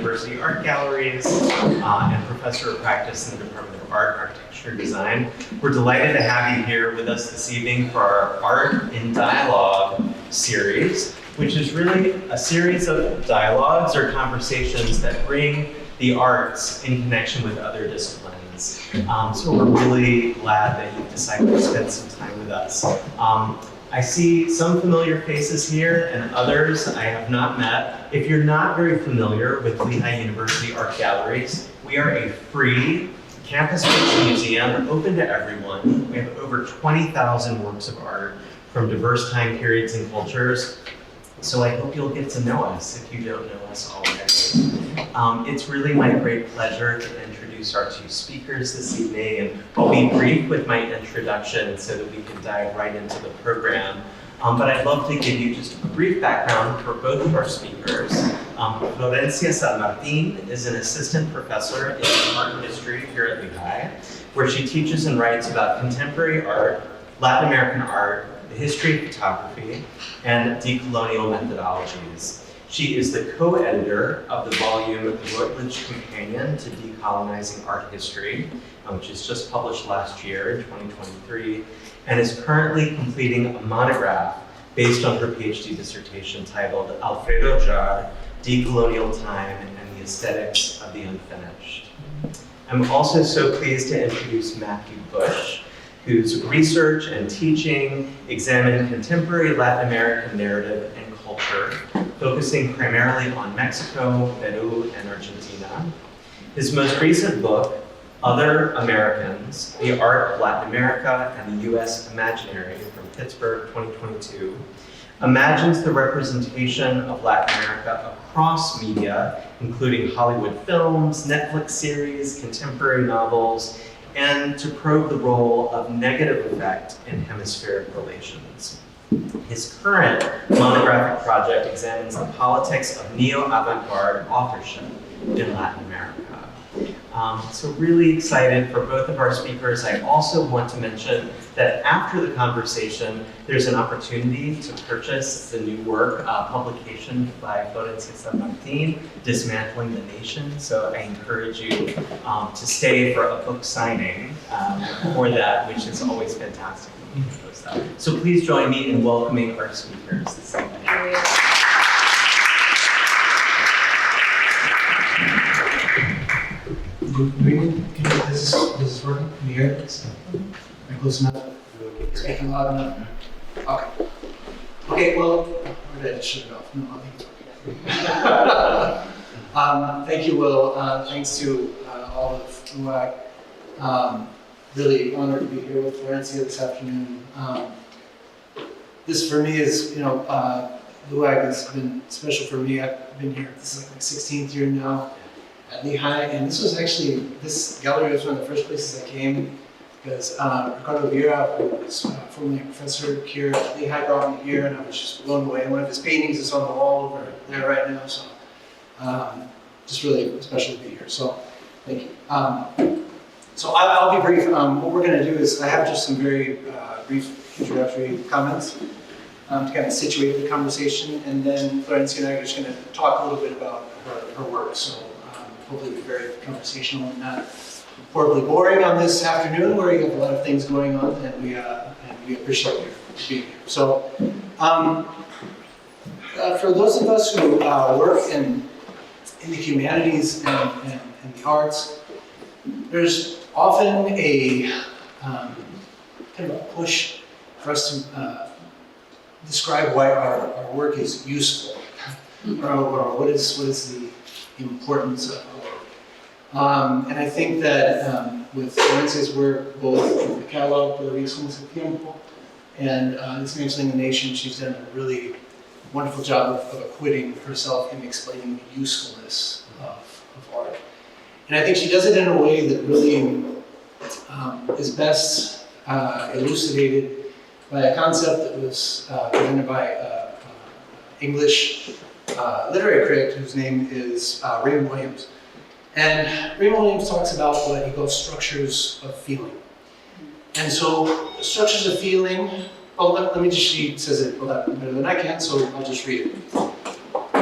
University Art Galleries and Professor of Practice in the Department of Art, Architecture, and Design. We're delighted to have you here with us this evening for our Art in Dialogue series, which is really a series of dialogues or conversations that bring the arts in connection with other disciplines. So we're really glad that you've decided to spend some time with us. I see some familiar faces here and others I have not met. If you're not very familiar with Lehigh University Art Galleries, we are a free campus-based museum open to everyone. We have over 20,000 works of art from diverse time periods and cultures. So I hope you'll get to know us if you don't know us already. It's really my great pleasure to introduce our two speakers this evening, and I'll be brief with my introduction so that we can dive right into the program. But I'd love to give you just a brief background for both of our speakers. Florencia San Martín is an assistant professor in art history here at Lehigh, where she teaches and writes about contemporary art, Latin American art, the history of photography, and decolonial methodologies. She is the co-editor of the volume The Routledge Companion to Decolonizing Art History, which was just published last year in 2023, and is currently completing a monograph based on her PhD dissertation titled Alfredo Jaar, Decolonial Time and the Aesthetics of the Unfinished. I'm also so pleased to introduce Matthew Bush, whose research and teaching examine contemporary Latin American narrative and culture, focusing primarily on Mexico, Peru, and Argentina. His most recent book, Other Americans, The Art of Latin America and the U.S. Imaginary from Pittsburgh, 2022, imagines the representation of Latin America across media, including Hollywood films, Netflix series, contemporary novels, and to probe the role of negative effect in hemispheric relations. His current monographic project examines the politics of neo-avant-garde authorship in Latin America. So really excited for both of our speakers. I also want to mention that after the conversation, there's an opportunity to purchase the new work, publication by Florencia San Martín, Dismantling the Nation. So I encourage you to stay for a book signing for that, which is always fantastic when we post that. So please join me in welcoming our speakers this evening. This is working? Can you hear this? Am I close enough? Speaking loud enough? Okay. Okay, well, where did I shut it off? No, I think it's working. Thank you, Will. Thanks to all of LUAG. Really honored to be here with Florencia this afternoon. This for me is, LUAG has been special for me. I've been here, this is like my 16th year now at Lehigh, and this gallery was one of the first places I came because Ricardo Vieira, who was formerly a professor here at Lehigh, brought me here, and I was just blown away. And one of his paintings is on the wall over there right now, so just really special to be here. So thank you. So I'll be brief. What we're going to do is I have just some very brief introductory comments to kind of situate the conversation, and then Florencia and I are just going to talk a little bit about her work. So hopefully be very conversational and not horribly boring on this afternoon where you have a lot of things going on, and we appreciate you being here. So for those of us who work in the humanities and the arts, there's often a kind of a push for us to describe why our work is useful, or what is the importance of our work. And I think that with Florencia's work, both in the catalog for the Reasons of Tiempo and Dismantling the Nation, she's done a really wonderful job of acquitting herself in explaining the usefulness of art. And I think she does it in a way that really is best elucidated by a concept that was presented by an English literary critic whose name is Raymond Williams. And Raymond Williams talks about what he calls structures of feeling. And so structures of feeling, she says it better than I can, so I'll just read it.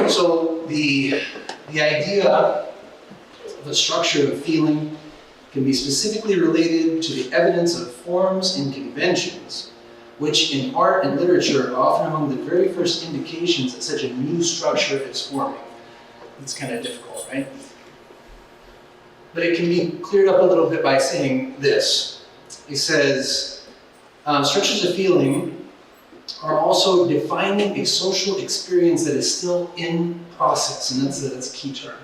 So the The idea of a structure of feeling can be specifically related to the evidence of forms and conventions, which in art and literature are often among the very first indications that such a new structure is forming. It's kind of difficult, right? But it can be cleared up a little bit by saying this. He says, structures of feeling are also defining a social experience that is still in process, and that's a key term.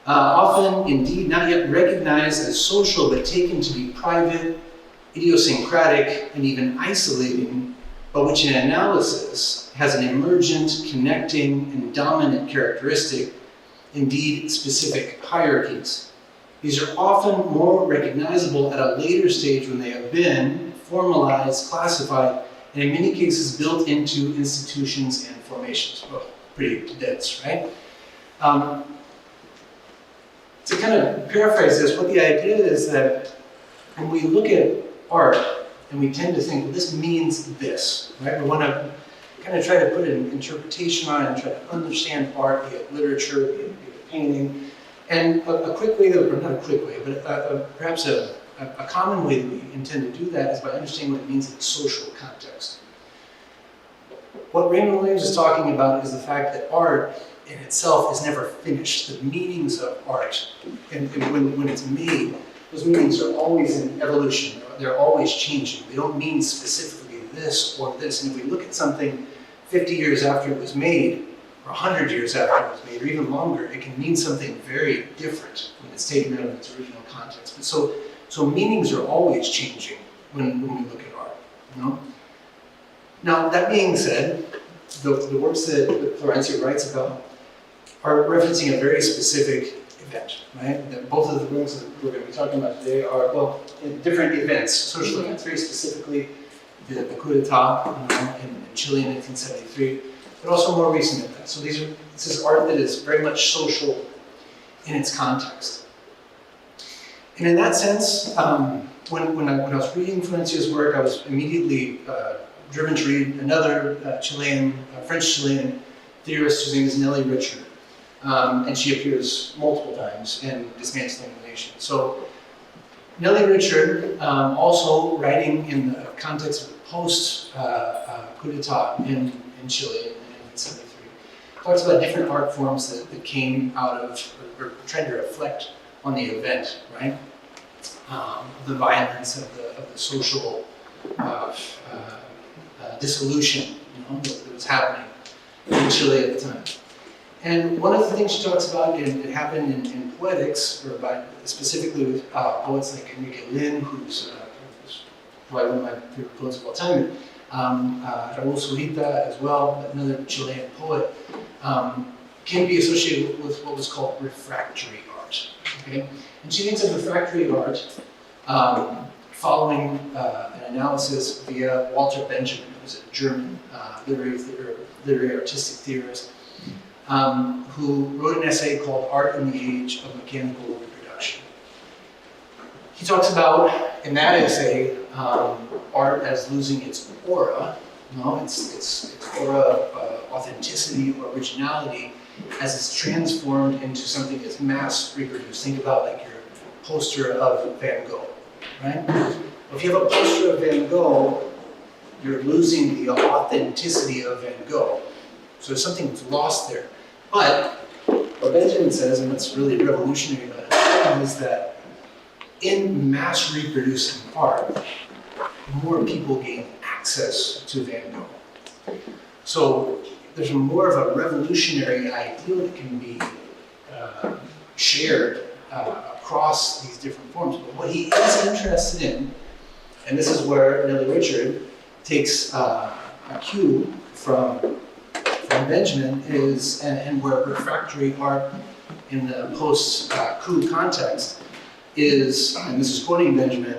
Often, indeed, not yet recognized as social, but taken to be private, idiosyncratic, and even isolating, but which in analysis has an emergent, connecting, and dominant characteristic, indeed specific hierarchies. These are often more recognizable at a later stage when they have been formalized, classified, and in many cases built into institutions and formations. Well, pretty dense, right? To kind of paraphrase this, what the idea is that when we look at art, and we tend to think, well, this means this, right? We want to kind of try to put an interpretation on it and try to understand art, be it literature, be it painting. And a quick way, or not a quick way, but perhaps a common way that we intend to do that is by understanding what it means in a social context. What Raymond Williams is talking about is the fact that art in itself is never finished. The meanings of art, and when it's made, those meanings are always in evolution. They're always changing. They don't mean specifically this or this. And if we look at something 50 years after it was made, or 100 years after it was made, or even longer, it can mean something very different when it's taken out of its original context. But so meanings are always changing when we look at art. You know? Now, that being said, the works that Florencia writes about are referencing a very specific event, right? That both of the works that we're going to be talking about today are, well, different events, social events, very specifically the coup d'etat in Chile in 1973, but also more recent events. So this is art that is very much social in its context. And in that sense, when I was reading Florencia's work, I was immediately driven to read another French-Chilean theorist whose name is Nellie Richard. And she appears multiple times in Dismantling the Nation. So Nellie Richard, also writing in the context of post-coup d'etat in Chile in 1973, talks about different art forms that came out of, or trying to reflect on the event, right? The violence of the social dissolution, that was happening in Chile at the time. And one of the things she talks about, and it happened in poetics, or specifically with poets like Enrique Lin, who's probably one of my favorite poets of all time, Raúl Zurita as well, another Chilean poet, can be associated with what was called refractory art. Okay? And she thinks of refractory art following an analysis via Walter Benjamin, who's a German literary artistic theorist, who wrote an essay called Art in the Age of Mechanical Reproduction. He talks about, in that essay, art as losing its aura, its aura of authenticity or originality, as it's transformed into something that's mass reproduced. Think about like your poster of Van Gogh, right? If you have a poster of Van Gogh, you're losing the authenticity of Van Gogh. So there's something that's lost there. But what Benjamin says, and what's really revolutionary about it, is that in mass reproducing art, more people gain access to Van Gogh. So there's more of a revolutionary ideal that can be shared across these different forms. But what he is interested in, and this is where Nellie Richard takes a cue from Benjamin, is, and where refractory art in the post-coup context is, and this is quoting Benjamin,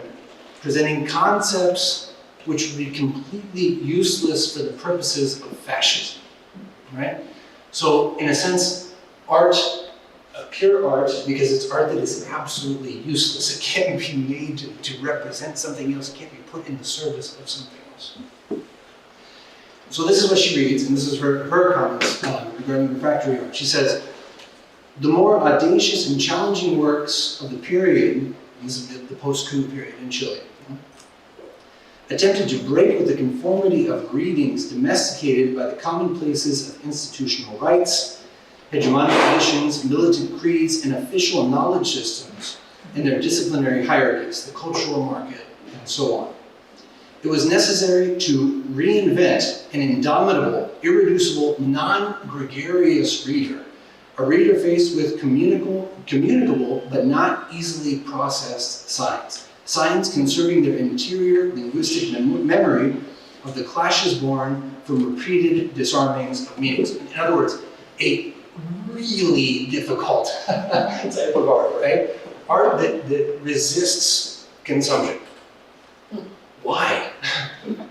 presenting concepts which would be completely useless for the purposes of fascism, right? So in a sense, art, pure art, because it's art that is absolutely useless. It can't be made to represent something else. It can't be put in the service of something else. So this is what she reads, and this is her comments regarding refractory art. She says, The more audacious and challenging works of the period, the post-coup period in Chile, attempted to break with the conformity of greetings domesticated by the commonplaces of institutional rights, hegemonic traditions, militant creeds, and official knowledge systems and their disciplinary hierarchies, the cultural market, and so on. It was necessary to reinvent an indomitable, irreducible, non-gregarious reader, a reader faced with communicable but not easily processed signs. Signs conserving their interior linguistic memory of the clashes born from repeated disarmings of meanings. In other words, a really difficult type of art, right? Art that resists consumption. Why?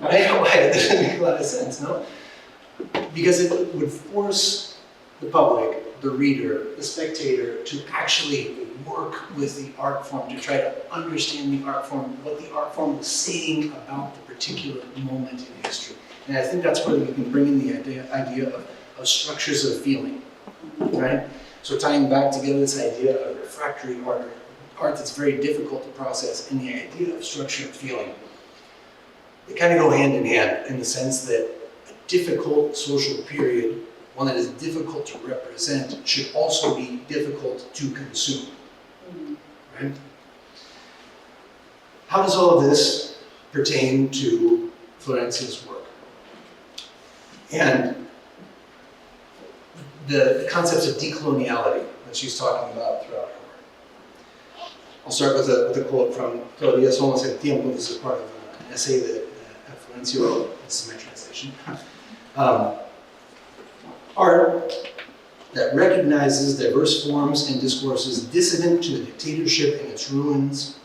Right? Why? It doesn't make a lot of sense, no? Because it would force the public, the reader, the spectator, to actually work with the art form, to try to understand the art form, what the art form was saying about the particular moment in history. And I think that's where we can bring in the idea of structures of feeling, right? So tying back together this idea of refractory art that's very difficult to process, and the idea of structure of feeling. They kind of go hand in hand in the sense that a difficult social period, one that is difficult to represent, should also be difficult to consume. Right? How does all of this pertain to Florencia's work? And the concepts of decoloniality that she's talking about throughout her work. I'll start with a quote from Todavía Somos el Tiempo. This is part of an essay that Florencia wrote. This is my translation. Art that recognizes diverse forms and discourses dissident to the dictatorship and its ruins,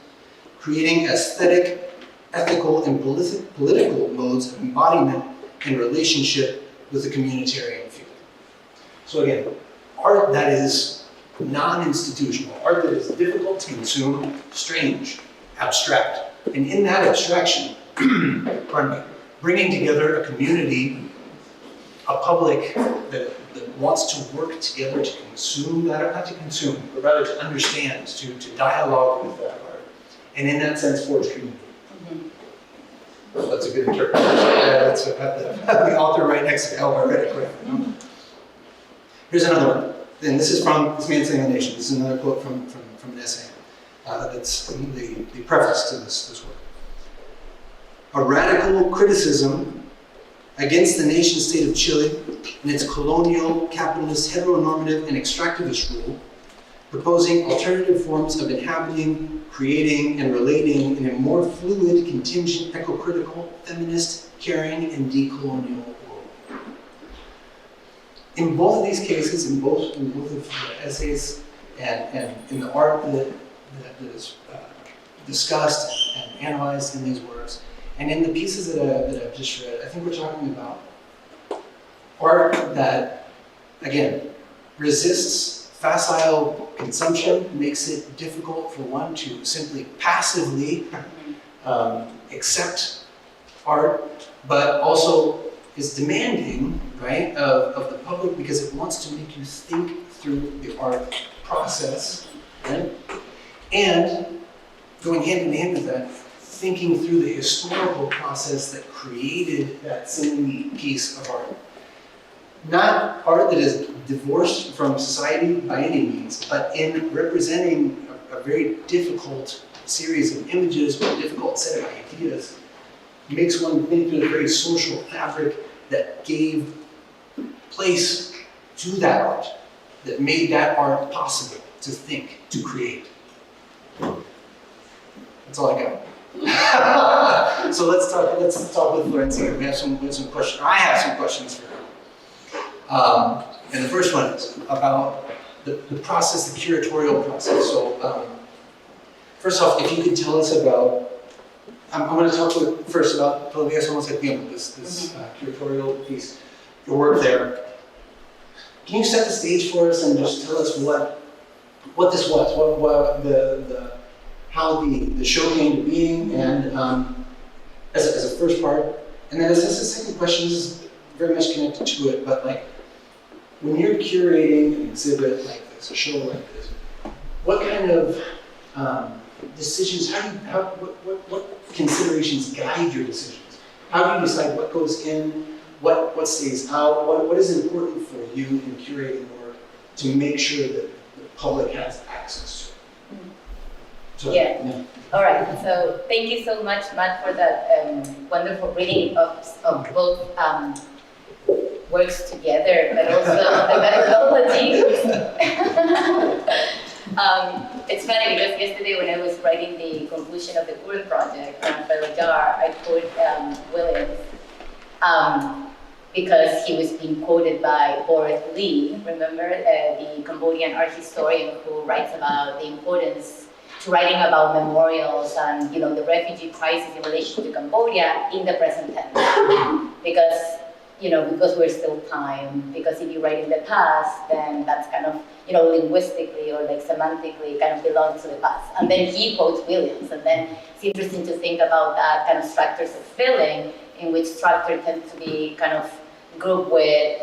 creating aesthetic, ethical, and political modes of embodiment and relationship with the communitarian field. So again, art that is non-institutional, art that is difficult to consume, strange, abstract. And in that abstraction, pardon me, bringing together a community, a public that wants to work together to consume that, not to consume, but rather to understand, to dialogue with that art. And in that sense, forge community. Well, that's a good interpretation. That's the author right next to me. I read it correctly. Here's another one. And this is from this man's saying the nation. This is another quote from an essay. That's the preface to this work. A radical criticism against the nation state of Chile and its colonial, capitalist, heteronormative, and extractivist rule, proposing alternative forms of inhabiting, creating, and relating in a more fluid, contingent, eco-critical, feminist, caring, and decolonial world. In both of these cases, in both of the essays and in the art that is discussed and analyzed in these works, and in the pieces that I've just read, I think we're talking about art that, again, resists facile consumption, makes it difficult for one to simply passively accept art, but also is demanding, right, of the public because it wants to make you think through the art process, right? And going hand in hand with that, thinking through the historical process that created that single piece of art. Not art that is divorced from society by any means, but in representing a very difficult series of images or a difficult set of ideas, makes one think through the very social fabric that gave place to that art, that made that art possible to think, to create. That's all I got. So let's talk with Florencia. We have some questions. I have some questions for her. And the first one is about the process, the curatorial process. So first off, if you could tell us about, I'm going to talk first about Todavía Somos el Tiempo, this curatorial piece, your work there. Can you set the stage for us and just tell us what this was, what how the show came to being, and as a first part, and then as a second question, this is very much connected to it, but like when you're curating an exhibit like this, a show like this, what kind of decisions, what considerations guide your decisions? How do you decide what goes in, what stays out, what is important for you in curating work to make sure that the public has access to it? So, yeah. All right. So thank you so much, Matt, for that wonderful reading of both works together, but also the methodology. It's funny because yesterday when I was writing the conclusion of the current project on Alfredo Jaar, I quoted Williams because he was being quoted by Boris Lee, remember, the Cambodian art historian who writes about the importance to writing about memorials and the refugee crisis in relation to Cambodia in the present tense, because we're still time. Because if you write in the past, then that's kind of linguistically or like semantically kind of belongs to the past. And then he quotes Williams, and then it's interesting to think about that kind of structures of feeling, in which structure tends to be kind of grouped with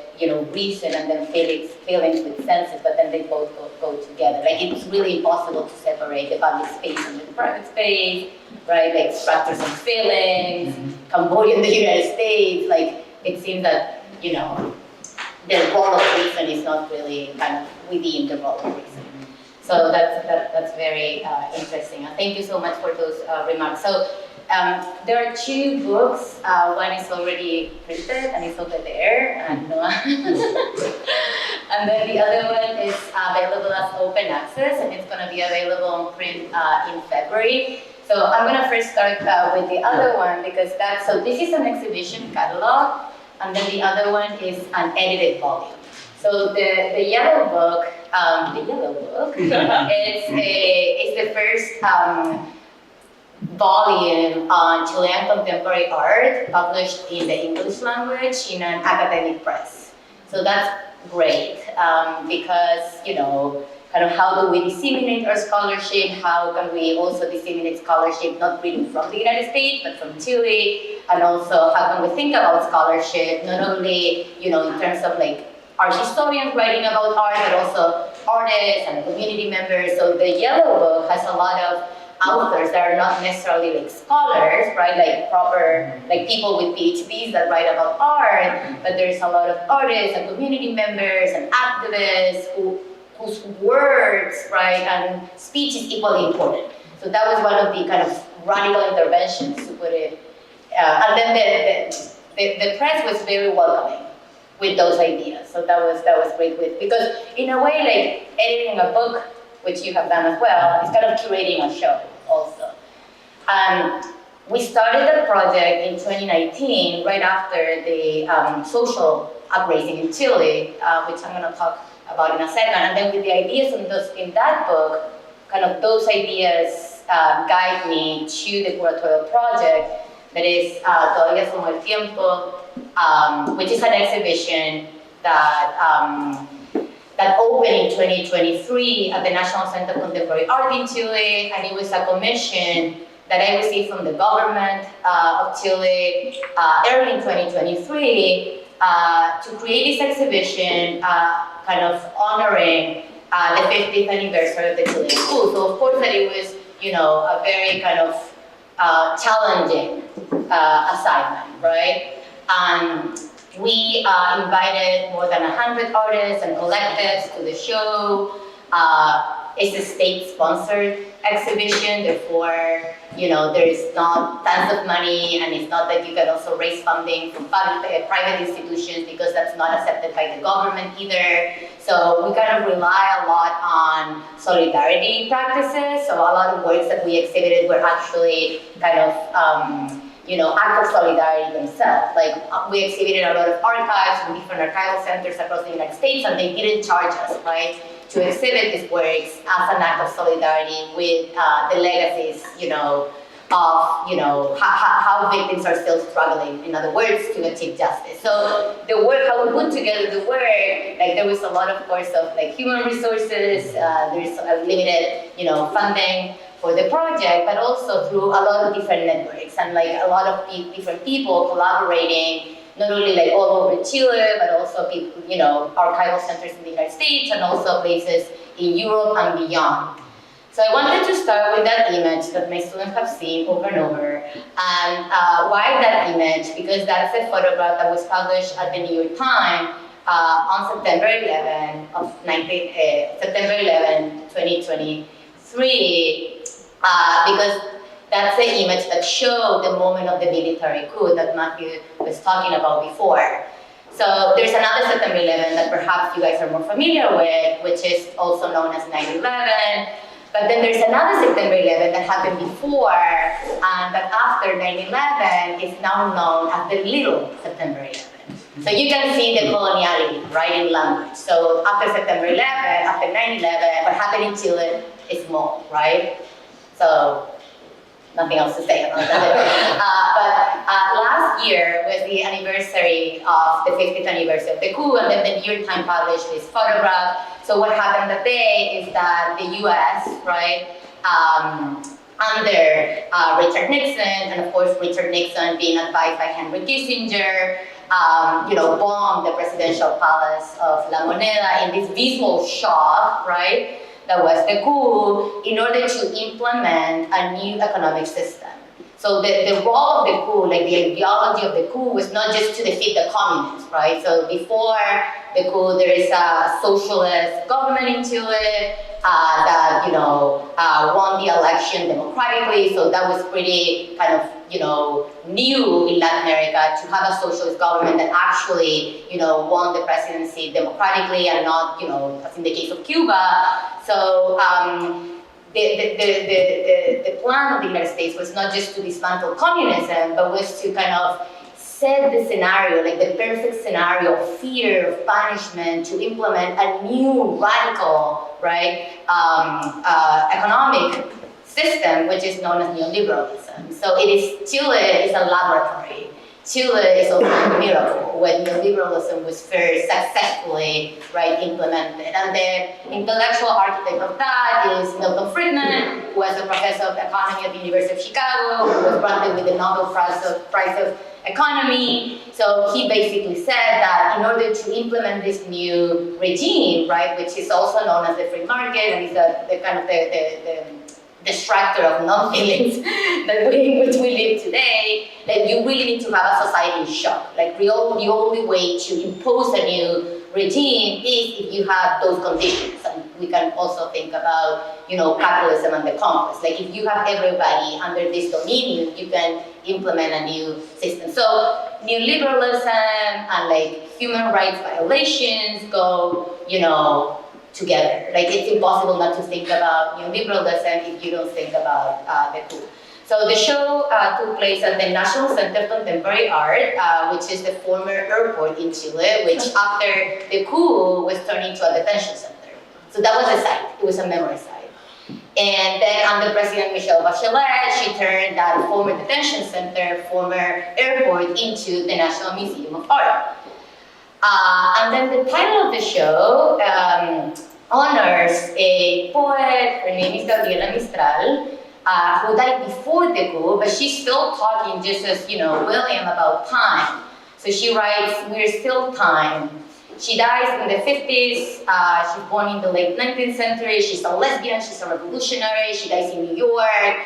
reason and then feelings with senses, but then they both go together. Like it's really impossible to separate the public space and the private space, right? Like structures and feelings, Cambodia and the United States. Like it seems that the role of reason is not really kind of within the role of reason. So that's very interesting. And thank you so much for those remarks. So. There are two books. One is already printed and it's over there, and and then the other one is available as open access, and it's going to be available on print in February. So I'm going to first start with the other one because this is an exhibition catalog, and then the other one is an edited volume. So the yellow book, it's the first. Volume on Chilean contemporary art published in the English language in an academic press. So that's great because, kind of how do we disseminate our scholarship? How can we also disseminate scholarship not really from the United States, but from Chile? And also, how can we think about scholarship, not only, in terms of like art historians writing about art, but also artists and community members. So the yellow book has a lot of authors that are not necessarily like scholars, right? Like proper, like people with PhDs that write about art, but there's a lot of artists and community members and activists whose words, right, and speech is equally important. So that was one of the kind of radical interventions to put it. And then the press was very welcoming with those ideas. So that was great because in a way, like editing a book, which you have done as well, is kind of curating a show also. We started the project in 2019, right after the social uprising in Chile, which I'm going to talk about in a second. And then with the ideas in that book, kind of those ideas guide me to the curatorial project that is Todavía Somos el Tiempo, which is an exhibition that opened in 2023 at the National Center of Contemporary Art in Chile, and it was a commission that I received from the government of Chile early in 2023 to create this exhibition kind of honoring the 50th anniversary of the Chilean school. So of course that it was, a very kind of challenging assignment, right? We invited more than 100 artists and collectives to the show. It's a state-sponsored exhibition, therefore, there is not tons of money, and it's not that you can also raise funding from private institutions because that's not accepted by the government either. So we kind of rely a lot on solidarity practices. So a lot of works that we exhibited were actually kind of act of solidarity themselves. Like we exhibited a lot of archives from different archival centers across the United States, and they didn't charge us, right, to exhibit these works as an act of solidarity with the legacies, of how victims are still struggling, in other words, to achieve justice. So the work, how we put together the work, like there was a lot, of course, of like human resources. There's a limited, funding for the project, but also through a lot of different networks and like a lot of different people collaborating, not only like all over Chile, but also people, archival centers in the United States and also places in Europe and beyond. So I wanted to start with that image that my students have seen over and over. And why that image? Because that's a photograph that was published at the New York Times on September 11, 2023, because that's the image that showed the moment of the military coup that Matthew was talking about before. So there's another September 11 that perhaps you guys are more familiar with, which is also known as 9/11. But then there's another September 11 that happened before, and that after 9/11 is now known as the Little September 11. So you can see the coloniality, right, in language. So after September 11, after 9/11, what happened in Chile is small, right? So nothing else to say about that. But last year was the anniversary of the 50th anniversary of the coup, and then the New York Times published this photograph. So what happened that day is that the US, right, under Richard Nixon, and of course Richard Nixon being advised by Henry Kissinger, bombed the presidential palace of La Moneda in this visual shock, right? That was the coup, in order to implement a new economic system. So the role of the coup, like the ideology of the coup, was not just to defeat the communists, right? So before the coup, there is a socialist government in Chile that won the election democratically. So that was pretty kind of new in Latin America to have a socialist government that actually won the presidency democratically and not as in the case of Cuba. So the plan of the United States was not just to dismantle communism, but was to kind of set the scenario, like the perfect scenario of fear, of punishment, to implement a new radical, right, economic system, which is known as neoliberalism. So Chile is a laboratory. Chile is also a miracle when neoliberalism was first successfully, right, implemented. And the intellectual architect of that is Milton Friedman, who was a professor of economy at the University of Chicago, who was granted with the Nobel Prize of Economy. So he basically said that in order to implement this new regime, right, which is also known as the free market, and is the kind of the distractor of non-feelings in which we live today, that you really need to have a society in shock. Like the only way to impose a new regime is if you have those conditions. And we can also think about, capitalism and the conquest. Like if you have everybody under this dominion, you can implement a new system. So neoliberalism and like human rights violations go, together. Like it's impossible not to think about neoliberalism if you don't think about the coup. So the show took place at the National Center of Contemporary Art, which is the former airport in Chile, which after the coup was turned into a detention center. So that was a site, it was a memory site. And then under President Michelle Bachelet, she turned that former detention center, former airport into the National Museum of Art. And then the title of the show honors a poet, her name is Gabriela Mistral, who died before the coup, but she's still talking just as, William about time. So she writes, "We're still time." She dies in the 50s, she's born in the late 19th century, she's a lesbian, she's a revolutionary, she dies in New York,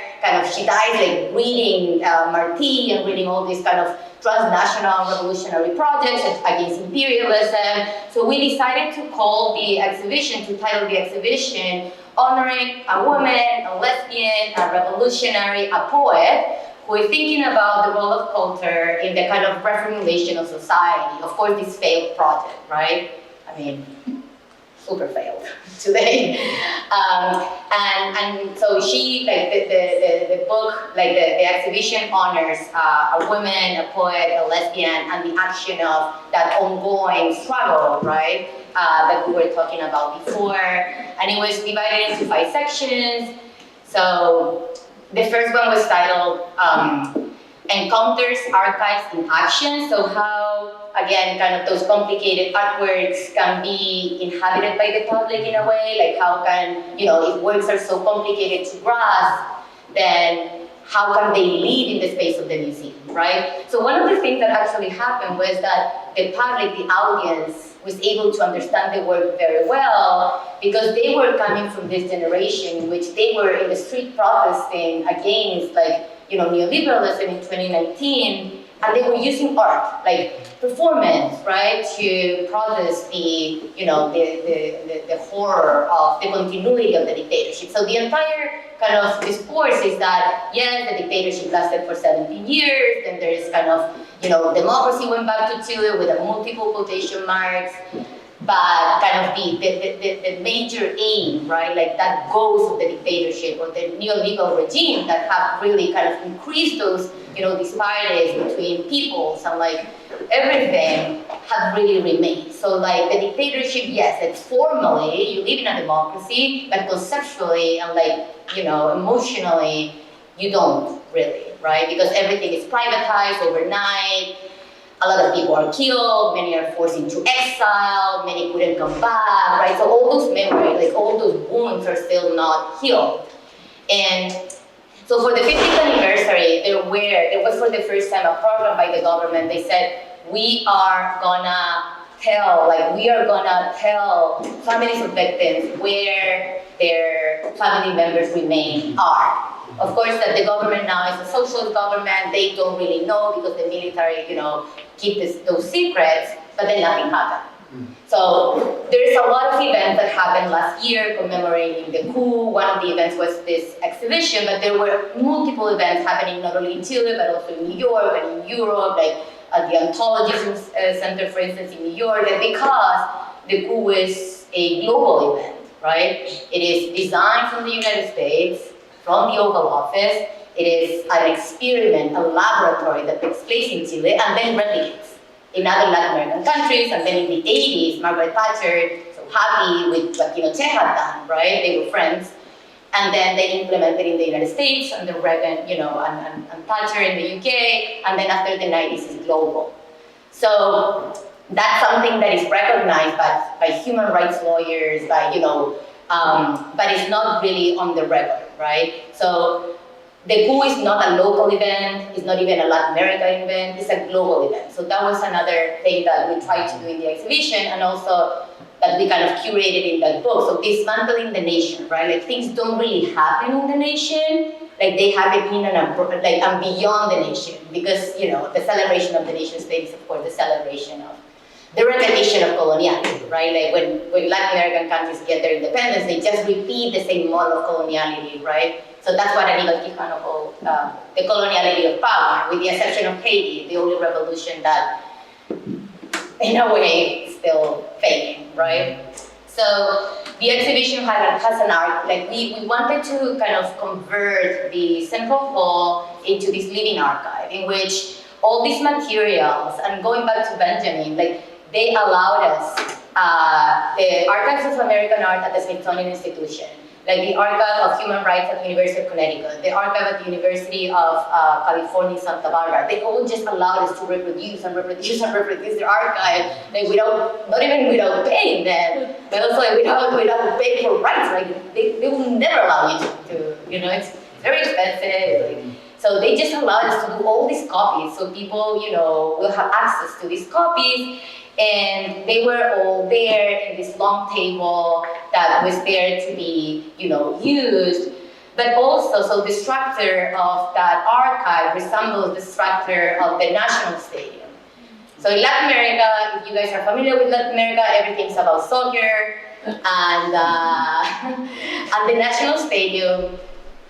she dies like reading Martí and reading all these kind of transnational revolutionary projects against imperialism. So we decided to title the exhibition, honoring a woman, a lesbian, a revolutionary, a poet, who is thinking about the role of culture in the kind of reformulation of society. Of course, this failed project, right? I mean, super failed today. And so she, like the book, like the exhibition honors a woman, a poet, a lesbian, and the action of that ongoing struggle, right? That we were talking about before. And it was divided into 5 sections. So the first one was titled Encounters, Archives, in Action. So how, again, kind of those complicated artworks can be inhabited by the public in a way, like how can, if works are so complicated to grasp, then how can they live in the space of the museum, right? So one of the things that actually happened was that the public, the audience, was able to understand the work very well because they were coming from this generation in which they were in the street protesting against neoliberalism in 2019, and they were using art, like performance, right, to protest the horror of the continuity of the dictatorship. So the entire kind of discourse is that, yes, the dictatorship lasted for 17 years, then there's kind of, democracy went back to Chile with a multiple quotation marks, but kind of the major aim, right, like that goals of the dictatorship or the neoliberal regime that have really kind of increased those, disparities between peoples and like everything have really remained. So like the dictatorship, yes, it's formally, you live in a democracy, but conceptually and emotionally, you don't really, right? Because everything is privatized overnight. A lot of people are killed, many are forced into exile, many couldn't come back, right? So all those memories, like all those wounds are still not healed. And so for the 50th anniversary, there was for the first time a program by the government. They said, we are gonna tell families of victims where their family members remain are. Of course, that the government now is a socialist government. They don't really know because the military, keep those secrets, but then nothing happened. So there's a lot of events that happened last year commemorating the coup. One of the events was this exhibition, but there were multiple events happening not only in Chile, but also in New York and in Europe, like at the Anthology Center, for instance, in New York, and because the coup is a global event, right? It is designed from the United States, from the Oval Office. It is an experiment, a laboratory that takes place in Chile and then replicates in other Latin American countries. And then in the 80s, Margaret Thatcher, so happy with what Pinochet had done, right? They were friends. And then they implemented in the United States under Reagan, and Thatcher in the UK. And then after the 90s, it's global. So that's something that is recognized by human rights lawyers, but it's not really on the record, right? So the coup is not a local event, it's not even a Latin American event, it's a global event. So that was another thing that we tried to do in the exhibition, and also that we kind of curated in that book. So dismantling the nation, right? Like things don't really happen in the nation, like they happen in and beyond the nation, because the celebration of the nation state is of course the celebration of the repetition of coloniality, right? Like when Latin American countries get their independence, they just repeat the same model of coloniality, right? So that's what Aníbal Quijano called the coloniality of power, with the exception of Haiti, the only revolution that, in a way, is still fading, right? So the exhibition has an art, like we wanted to kind of convert the central hall into this living archive in which all these materials, and going back to Benjamin, like they allowed us, the Archives of American Art at the Smithsonian Institution, like the Archive of Human Rights at the University of Connecticut, the Archive at the University of California, Santa Barbara. They all just allowed us to reproduce and reproduce and reproduce their archive, like not even without paying them, but also like without paying for rights. Like they will never allow you to it's very expensive. Like, so they just allowed us to do all these copies, so people, will have access to these copies. And they were all there in this long table that was there to be, used. But also, so the structure of that archive resembles the structure of the National Stadium. So in Latin America, if you guys are familiar with Latin America, everything's about soccer. And the National Stadium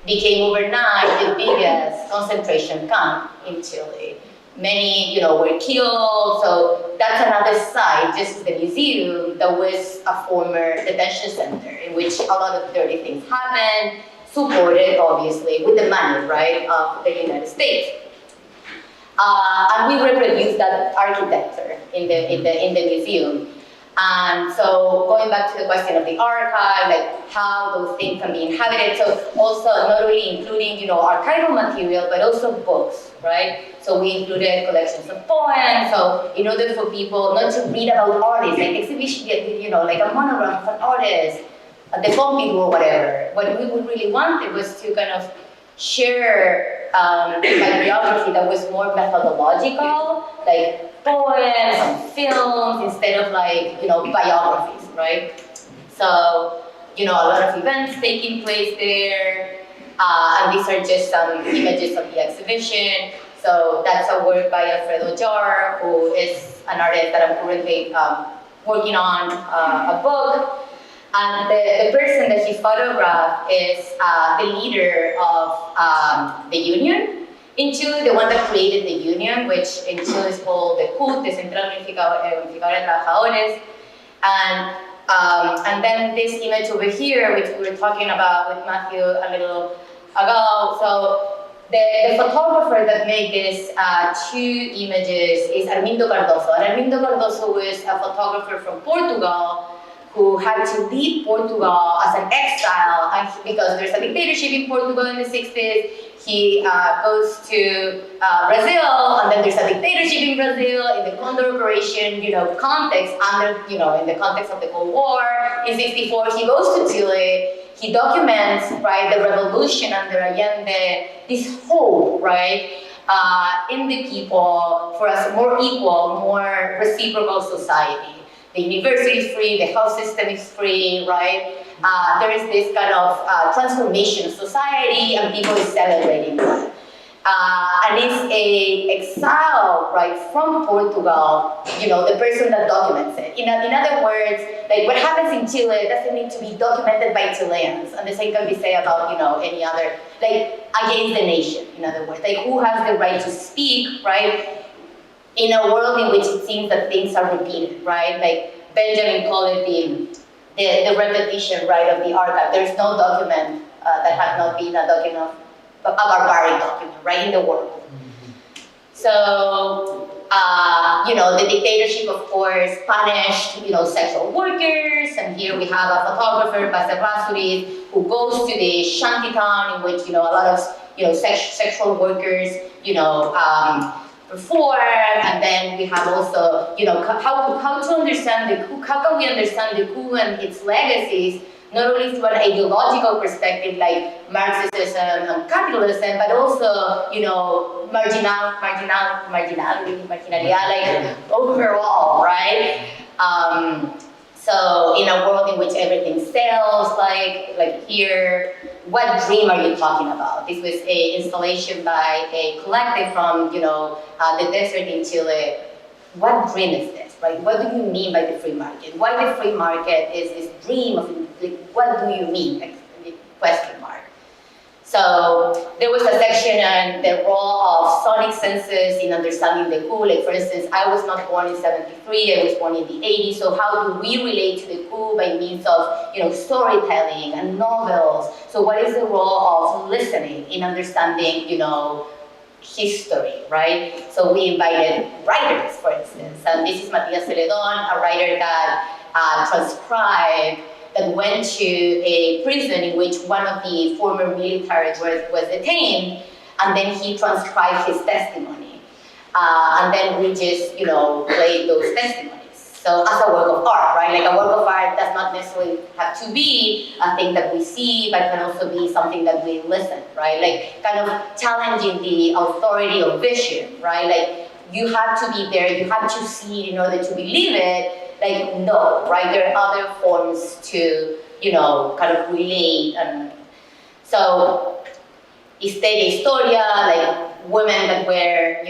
became overnight the biggest concentration camp in Chile. Many, were killed, so that's another site, just the museum, that was a former detention center in which a lot of dirty things happened, supported, obviously, with the money, right, of the United States. And we reproduced that architecture in the museum. And so going back to the question of the archive, like how those things can be inhabited. So also not only including, archival material, but also books, right? So we included collections of poems. So in order for people not to read about artists, like exhibition, like a monograph of an artist, at the Pompidou or whatever. What we really wanted was to kind of share bibliography that was more methodological, like poems and films, instead of like, biographies, right? So, a lot of events taking place there, and these are just some images of the exhibition. So that's a work by Alfredo Jaar, who is an artist that I'm currently working on a book. And the person that he photographed is the leader of the union in Chile, the one that created the union, which in Chile is called the CUT, the Central Unificadora de Trabajadores. And then this image over here, which we were talking about with Matthew a little ago. So the photographer that made these two images is Armindo Cardoso. And Armindo Cardoso was a photographer from Portugal who had to leave Portugal as an exile, and because there's a dictatorship in Portugal in the 60s. He goes to Brazil, and then there's a dictatorship in Brazil in the Condor Operation, context, in the context of the Cold War. In 64, he goes to Chile. He documents, right, the revolution under Allende, this hope, right, in the people for a more equal, more reciprocal society. The university is free, the health system is free, right? There is this kind of transformation of society, and people is celebrating that. And it's a exile, right, from Portugal, the person that documents it. In other words, like what happens in Chile doesn't need to be documented by Chileans, and the same can be said about, any other, like against the nation, in other words. Like who has the right to speak, right? In a world in which it seems that things are repeated, right? Like Benjamin called it the repetition, right, of the archive. There's no document that has not been a document of a barbaric document, right, in the world. So, the dictatorship, of course, punished, sexual workers, and here we have a photographer, Pastor Rasuri, who goes to the shantytown in which, a lot of, sexual workers, perform, and then we have also, how to understand the coup, how can we understand the coup and its legacies, not only from an ideological perspective like Marxism and capitalism, but also, marginality, like overall, right? So in a world in which everything sells, like here, what dream are you talking about? This was an installation by a collective from, the desert in Chile. What dream is this, right? What do you mean by the free market? Why the free market is this dream of, like, what do you mean? Like, question mark. So there was a section on the role of sonic senses in understanding the coup. Like for instance, I was not born in 73, I was born in the 80s. So how do we relate to the coup by means of, storytelling and novels? So what is the role of listening in understanding, history, right? So we invited writers, for instance, and this is Matias Celedon, a writer that transcribed, that went to a prison in which one of the former militaries was detained, and then he transcribed his testimony. And then we just, played those testimonies. So as a work of art, right? Like a work of art does not necessarily have to be a thing that we see, but can also be something that we listen, right? Like kind of challenging the authority of vision, right? Like you have to be there, you have to see it in order to believe it. Like, no, right? There are other forms to, kind of relate. And so, historia, like women that were,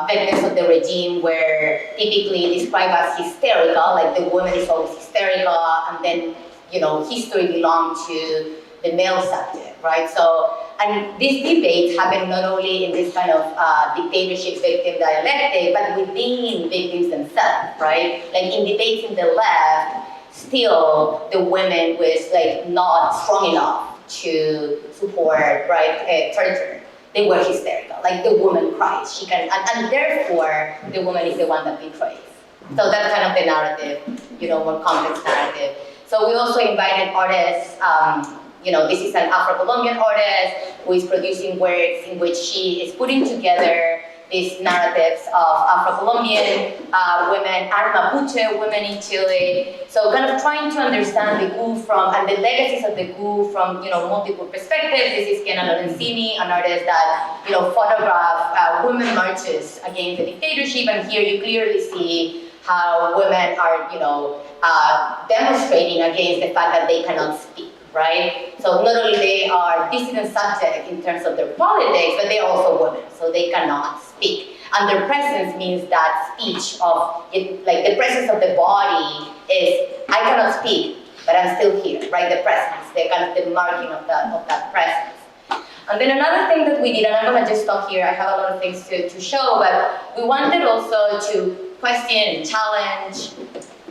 victims of the regime were typically described as hysterical, like the woman is always hysterical, and then, history belonged to the male subject, right? So, and these debates happen not only in this kind of dictatorship victim dialectic, but within victims themselves, right? Like in debates in the left, still the women was like not strong enough to support, right, torture. They were hysterical, like the woman cries, she can, and therefore the woman is the one that betrays. So that's kind of the narrative, more complex narrative. So we also invited artists, this is an Afro-Colombian artist who is producing works in which she is putting together these narratives of Afro-Colombian women and Mapuche women in Chile. So kind of trying to understand the coup and the legacies of the coup from multiple perspectives. This is Kenna Lorenzini, an artist that photographed women marches against the dictatorship, and here you clearly see how women are demonstrating against the fact that they cannot speak. Right? So not only they are dissident subject in terms of their politics, but they are also women, so they cannot speak. And their presence means that speech of it, like the presence of the body is, I cannot speak, but I'm still here, right? The presence, the kind of the marking of that presence. And then another thing that we did, and I'm gonna just stop here, I have a lot of things to show, but we wanted also to question and challenge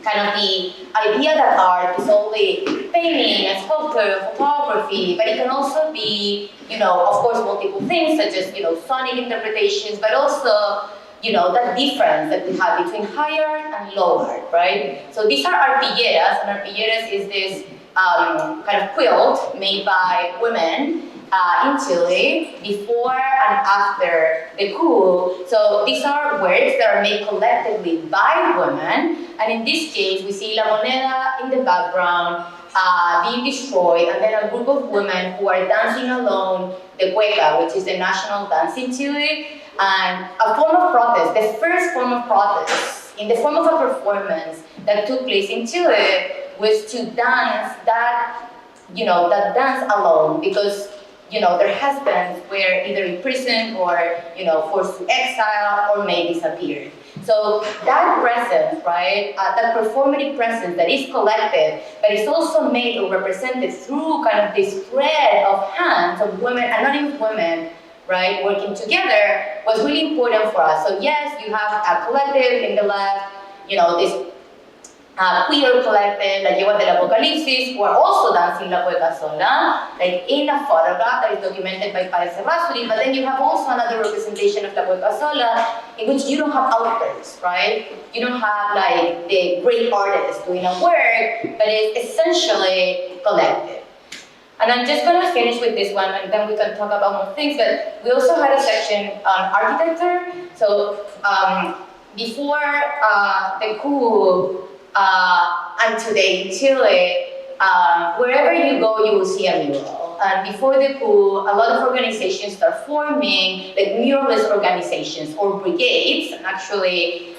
kind of the idea that art is only painting and sculpture, photography, but it can also be, of course, multiple things such as, sonic interpretations, but also, that difference that we have between high art and low art, right? So these are arpilleras, and arpilleras is this kind of quilt made by women in Chile before and after the coup. So these are works that are made collectively by women, and in this case we see La Moneda in the background being destroyed, and then a group of women who are dancing alone the cueca, which is the national dance in Chile, and a form of protest, the first form of protest in the form of a performance that took place in Chile was to dance that dance alone, because their husbands were either imprisoned or, forced to exile or may disappear. So that presence, right, that performative presence that is collective, but is also made or represented through kind of this thread of hands of women, and not even women, right, working together, was really important for us. So yes, you have a collective in the left, this queer collective, La Yegua del Apocalipsis, who are also dancing La Cueca Sola, like in a photograph that is documented by Paez Serrasuri, but then you have also another representation of La Cueca Sola, in which you don't have authors, right? You don't have like the great artist doing a work, but it's essentially collective. And I'm just gonna finish with this one, and then we can talk about more things, but we also had a section on architecture. So before the coup, and today in Chile, wherever you go, you will see a mural. And before the coup, a lot of organizations start forming like muralist organizations or brigades. And actually,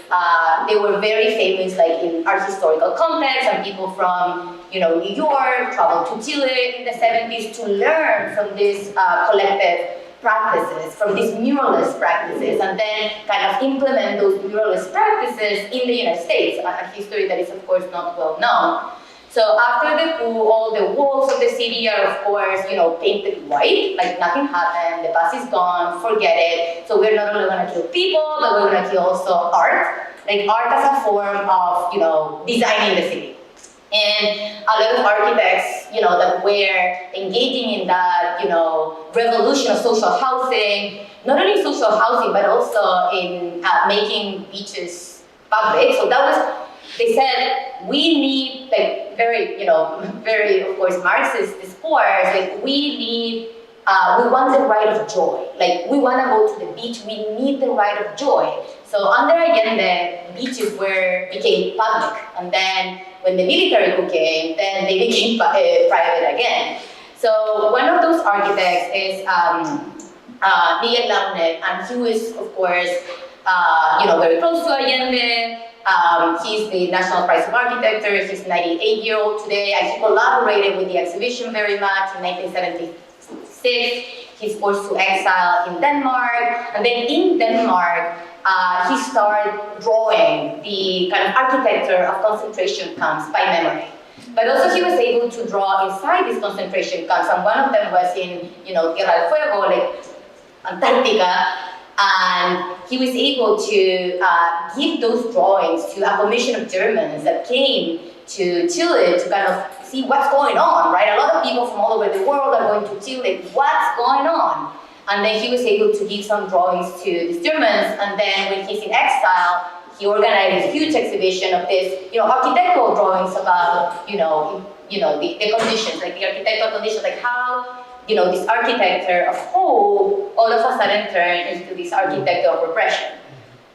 they were very famous, like in art historical context. And people from, New York traveled to Chile in the 70s to learn from these collective practices, from these muralist practices, and then kind of implement those muralist practices in the United States, a history that is of course not well known. So after the coup, all the walls of the city are of course, painted white, like nothing happened, the past is gone, forget it. So we're not only gonna kill people, but we're gonna kill also art, like art as a form of, designing the city. And a lot of architects, that were engaging in that, revolution of social housing, not only social housing, but also in making beaches public. So that was, they said, we need, like, very, of course, Marxist discourse, like, we want the right of joy. Like, we want to go to the beach, we need the right of joy. So under Allende, beaches became public, and then when the military coup came, then they became private again. So one of those architects is Miguel Launet, and he is, of course, very close to Allende. He's the National Prize of Architecture. He's 98-year-old today, and he collaborated with the exhibition very much in 1976. He's forced to exile in Denmark, and then in Denmark, he started drawing the kind of architecture of concentration camps by memory. But also he was able to draw inside these concentration camps, and one of them was in, Tierra del Fuego, like Antarctica, and he was able to give those drawings to a commission of Germans that came to Chile to kind of see what's going on, right? A lot of people from all over the world are going to Chile, what's going on? And then he was able to give some drawings to these Germans, and then when he's in exile, he organized a huge exhibition of this, architectural drawings about, the conditions, like the architectural conditions, like how this architecture of hope all of a sudden turned into this architecture of repression.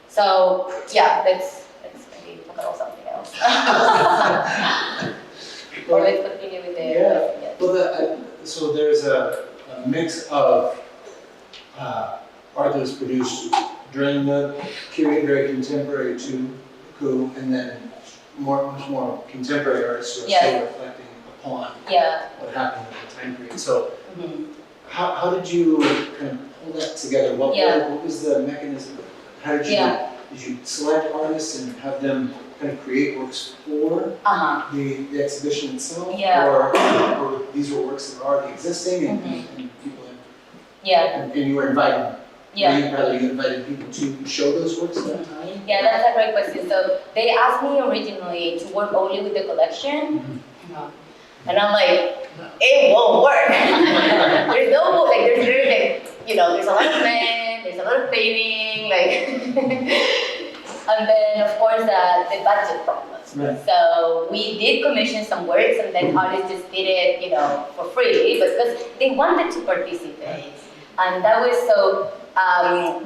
So yeah, let's maybe talk about something else. Or let's continue with the Well, so there's a mix of art that was produced during the period very contemporary to the coup, and then much more contemporary artists who are still reflecting upon what happened in the time period. So how did you kind of pull that together? What was the mechanism? How did you select artists and have them kind of create works for the exhibition itself? Or these were works that were already existing and people and you were invited? You invited people to show those works at that time? Yeah, that's a great question. So they asked me originally to work only with the collection. And I'm like, it won't work. There's no, like, there's really, there's a lot of men, there's a lot of painting, and then of course the budget problems. Right. So we did commission some works, and then artists just did it, for free, but because they wanted to participate. And that was so,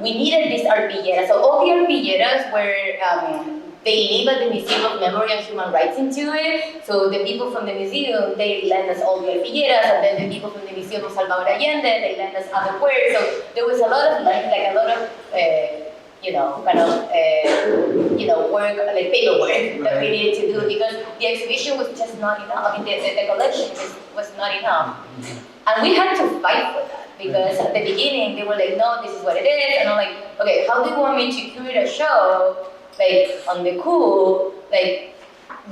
we needed these arpilleras. So all the arpilleras were, they live at the Museum of Memory and Human Rights in Chile. So the people from the museum, they lend us all the arpilleras, and then the people from the Museum of Salvador Allende, they lend us other works. So there was a lot of work, like paperwork that we needed to do, because the exhibition was just not enough. I mean, the collection was not enough. And we had to fight for that, because at the beginning they were like, no, this is what it is. And I'm like, okay, how do you want me to curate a show on the coup,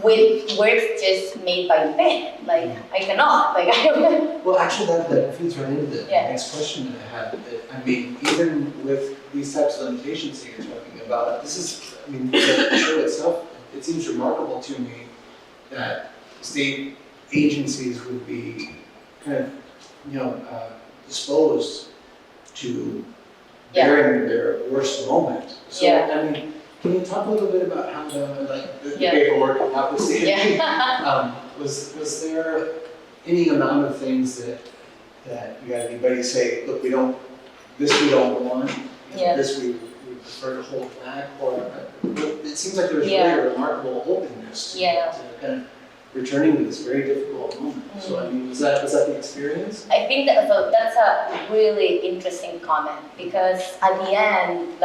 with works just made by pen? I cannot. I don't. Well, actually, that feeds right into the next question that I had. I mean, even with these types of limitations that you're talking about, the show itself, it seems remarkable to me that state agencies would be kind of, disposed to bearing their worst moment. So, can you talk a little bit about how the paperwork notwithstanding, was there any amount of things that you had anybody say, look, we don't want, this we prefer to hold back, or it seems like there was really a remarkable openness to kind of returning to this very difficult moment. So was that the experience? I think that's a really interesting comment, because at the end,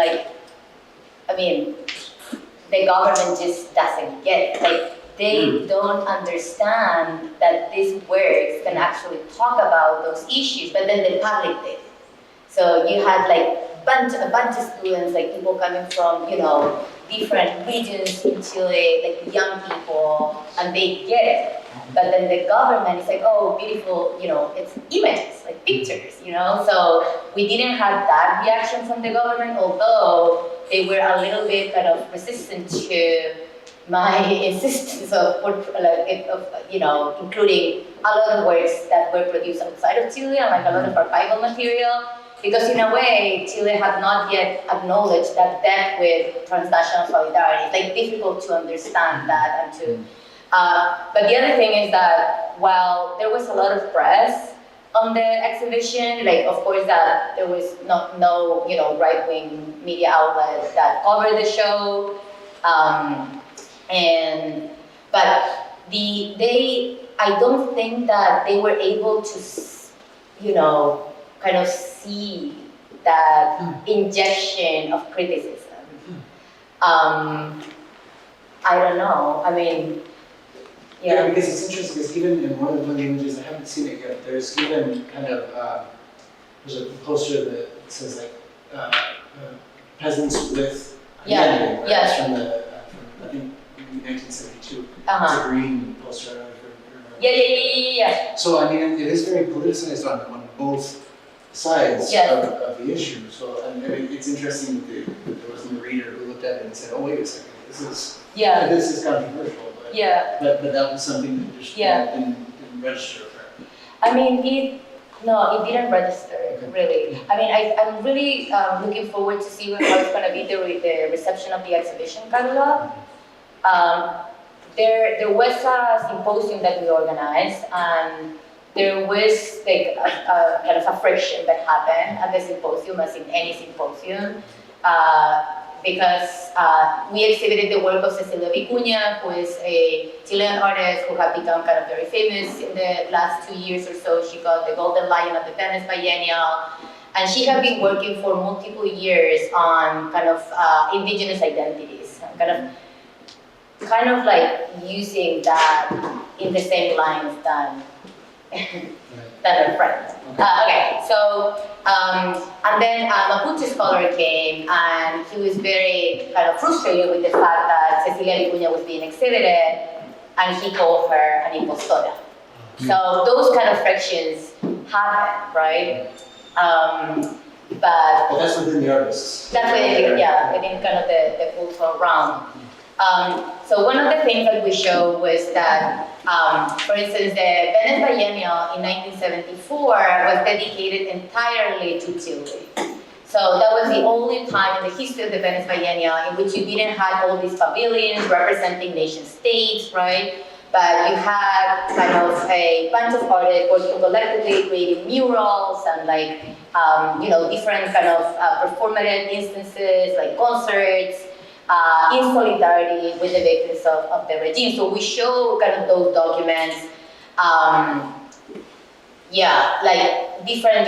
the government just doesn't get it. They don't understand that these works can actually talk about those issues, but then the public did. So you had a bunch of students, people coming from, different regions in Chile, young people, and they get it. But then the government is like, oh, beautiful, it's images, pictures, So we didn't have that reaction from the government, although they were a little bit kind of resistant to my insistence of including a lot of works that were produced outside of Chile, and a lot of archival material. Because in a way, Chile had not yet acknowledged that depth with transnational solidarity. It's difficult to understand that and to. But the other thing is that while there was a lot of press on the exhibition, of course that there was no right-wing media outlet that covered the show, I don't think that they were able to kind of see that injection of criticism. I don't know. Yeah, because it's interesting, because even in one of the images, I haven't seen it yet, there's even kind of, there's a poster that says peasants with identity, right? It's from I think, 1972. It's a green poster, I don't know if you remember. Yeah. So, it is very politicized on both sides of the issue. So, it's interesting that there wasn't a reader who looked at it and said, oh, wait a second, this is controversial. But that was something that just didn't register for her. it didn't register, really. I'm really looking forward to see how it's going to be the reception of the exhibition catalog. There was a symposium that we organized, and there was like a kind of a friction that happened at the symposium, as in any symposium, because we exhibited the work of Cecilia Vicuña, who is a Chilean artist who had become kind of very famous in the last 2 years or so. She got the Golden Lion at the Venice Biennial, and she had been working for multiple years on kind of indigenous identities, kind of like using that in the same lines than her friend. Okay, so and then a Mapuche scholar came, and he was very kind of frustrated with the fact that Cecilia Vicuña was being exhibited, and he called her an impostora. So those kind of frictions happen, right? But that's within the artists. that's within, within kind of the cultural realm. So one of the things that we showed was that, for instance, the Venice Biennial in 1974 was dedicated entirely to Chile. So that was the only time in the history of the Venice Biennial in which you didn't have all these pavilions representing nation states, right? But you had kind of a bunch of artists working collectively, creating murals and like, different kind of performative instances, like concerts, in solidarity with the victims of the regime. So we show kind of those documents, like different,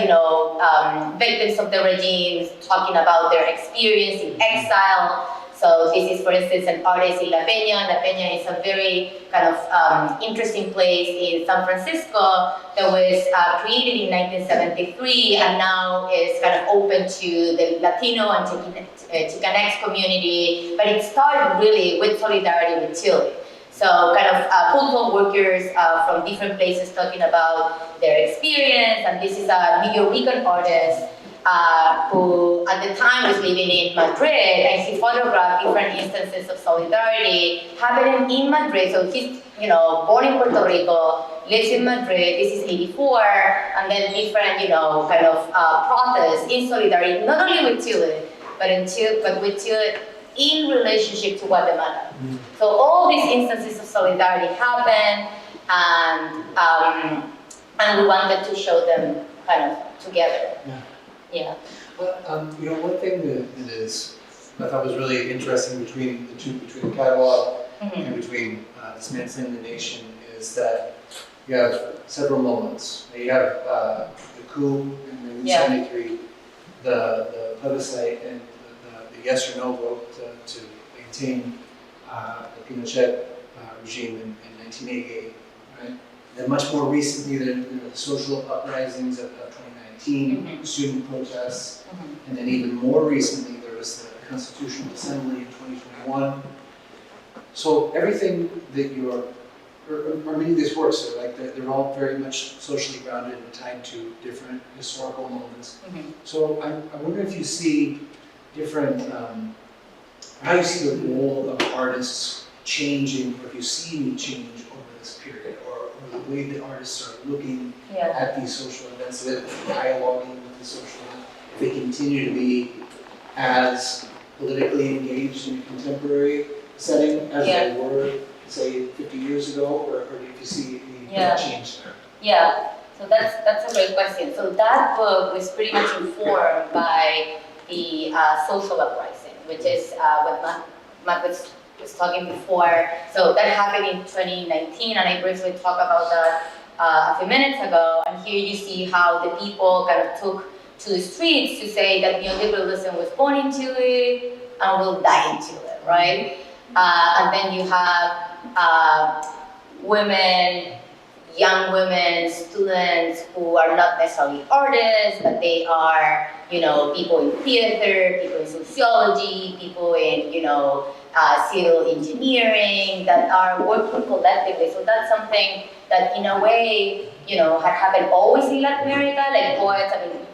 victims of the regimes talking about their experience in exile. So this is, for instance, an artist in La Peña. La Peña is a very kind of interesting place in San Francisco that was created in 1973 and now is kind of open to the Latino and Chicanx community. But it started really with solidarity with Chile. So kind of cultural workers from different places talking about their experience. And this is a New York artist who at the time was living in Madrid, and he photographed different instances of solidarity happening in Madrid. So he's, born in Puerto Rico, lives in Madrid. This is 84, and then different, kind of protests in solidarity, not only with Chile, but with Chile in relationship to Guatemala. Mm-hmm. So all these instances of solidarity happen, and we wanted to show them kind of together. Yeah. Well, one thing that is I thought was really interesting between the catalog and between Dismantling the Nation is that you have several moments. You have the coup in 1973, the plebiscite, and the yes or no vote to maintain the Pinochet regime in 1988. Right? And then much more recently, the social uprisings of 2019, student protests, and then even more recently, there was the Constitutional Assembly in 2021. So everything that or many of these works are like they're all very much socially grounded and tied to different historical moments. So I wonder if you see different, how you see the role of artists changing, or if you see any change over this period, or the way that artists are looking at these social events, that dialoguing with the social events, if they continue to be as politically engaged in a contemporary setting as they were, say, 50 years ago, or if you see any change there? Yeah, so that's a great question. So that book was pretty much informed by the social uprising, which is what Matt was talking before. So that happened in 2019, and I briefly talked about that a few minutes ago. And here you see how the people kind of took to the streets to say that neoliberalism was born in Chile and will die in Chile, right? And then you have women, young women, students who are not necessarily artists, but they are, people in theater, people in sociology, people in, civil engineering that are working collectively. So that's something that, in a way, had happened always in Latin America, like poets. I mean,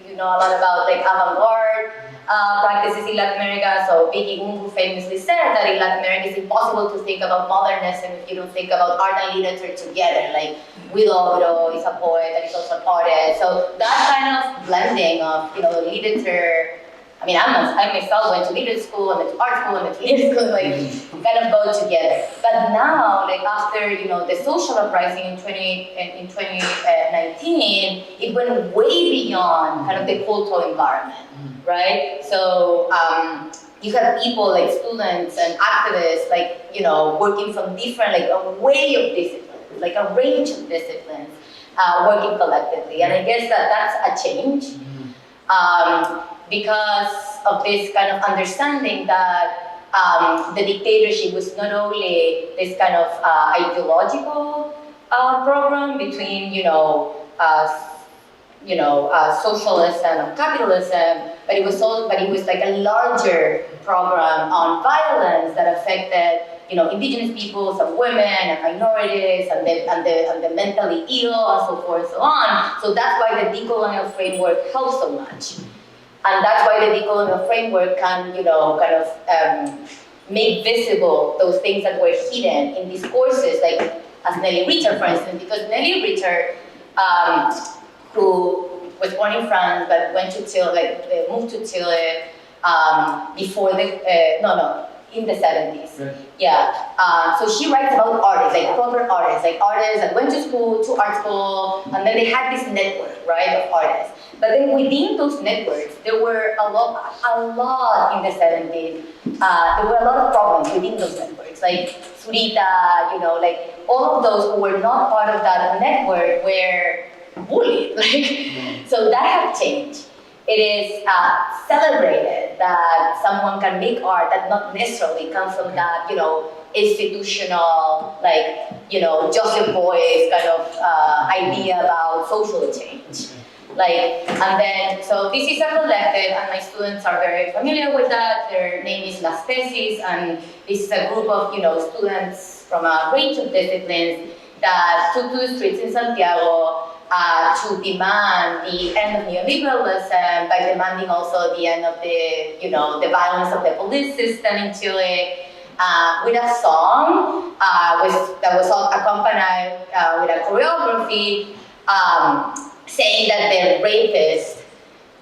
you know a lot about like avant-garde practices in Latin America. So Vicky Gungu famously said that in Latin America it's impossible to think about modernism if you don't think about art and literature together. Like Huidobro is a poet and is also an artist. So that kind of blending of literature, I mean, I myself went to leader school, I went to art school, I went to leader school, like, kind of go together. But now, like after, the social uprising in 2019, it went way beyond kind of the cultural environment, right? So, you have people like students and activists, like, working from different, like a way of disciplines, like a range of disciplines, working collectively. And I guess that's a change. Because of this kind of understanding that the dictatorship was not only this kind of ideological program between, socialism and capitalism, but it was like a larger program on violence that affected, indigenous peoples and women and minorities and the mentally ill and so forth and so on. So that's why the decolonial framework helps so much. And that's why the decolonial framework can, make visible those things that were hidden in discourses, like as Nelly Ritter, for instance, because Nelly Ritter, who was born in France but went to Chile, moved to Chile before in the 70s. Right. Yeah. So she writes about artists, like proper artists, like artists that went to art school, and then they had this network, right, of artists. But then within those networks, there were a lot in the 70s. There were a lot of problems within those networks, like Zurita, like all of those who were not part of that network were bullied. So that has changed. It is celebrated that someone can make art that not necessarily comes from that, institutional, Joseph Beuys kind of idea about social change. So this is a collective, and my students are very familiar with that. Their name is Las Tesis, and this is a group of, students from a range of disciplines that took to the streets in Santiago to demand the end of neoliberalism by demanding also the end of the violence of the police system in Chile, with a song that was accompanied with a choreography saying that the rapist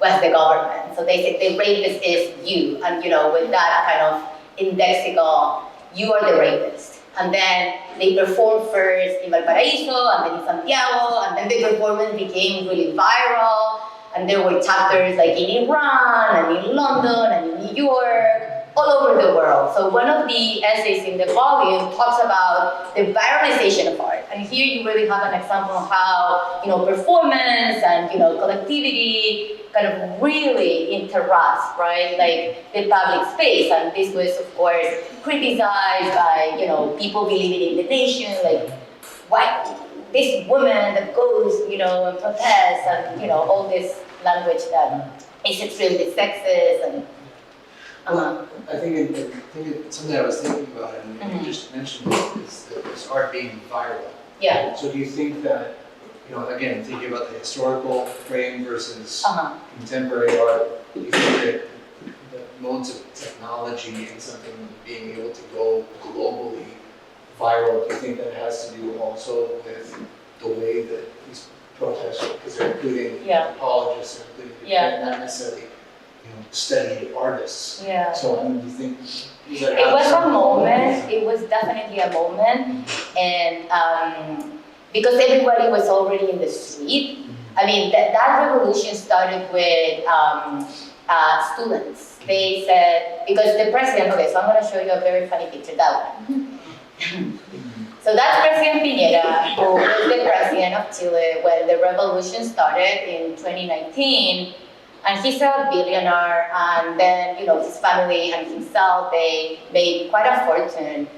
was the government. So they said the rapist is you, and with that kind of indexical, you are the rapist. And then they performed first in Valparaiso, and then in Santiago, and then the performance became really viral, and there were chapters like in Iran, and in London, and in New York, all over the world. So one of the essays in the volume talks about the viralization of art. And here you really have an example of how, performance and, collectivity kind of really interrupt, right? Like the public space. And this was, of course, criticized by, people believing in the nation, like, why this woman that goes, and protests and, all this language that is extremely sexist and Well, I think it's something I was thinking about, and you just mentioned is art being viral. Yeah. So do you think that, again, thinking about the historical frame versus contemporary art, do you think that the modes of technology and something being able to go globally viral, do you think that has to do also with the way that these protests, because they're including apologists, they're including not necessarily studied artists. Yeah. So do you think it was a moment. It was definitely a moment, and because everybody was already in the street. I mean, that revolution started with students. They said, because the president. Okay, so I'm going to show you a very funny picture. That one. So that's President Piñera, who was the president of Chile when the revolution started in 2019. And he's a billionaire, and then, his family and himself, they made quite a fortune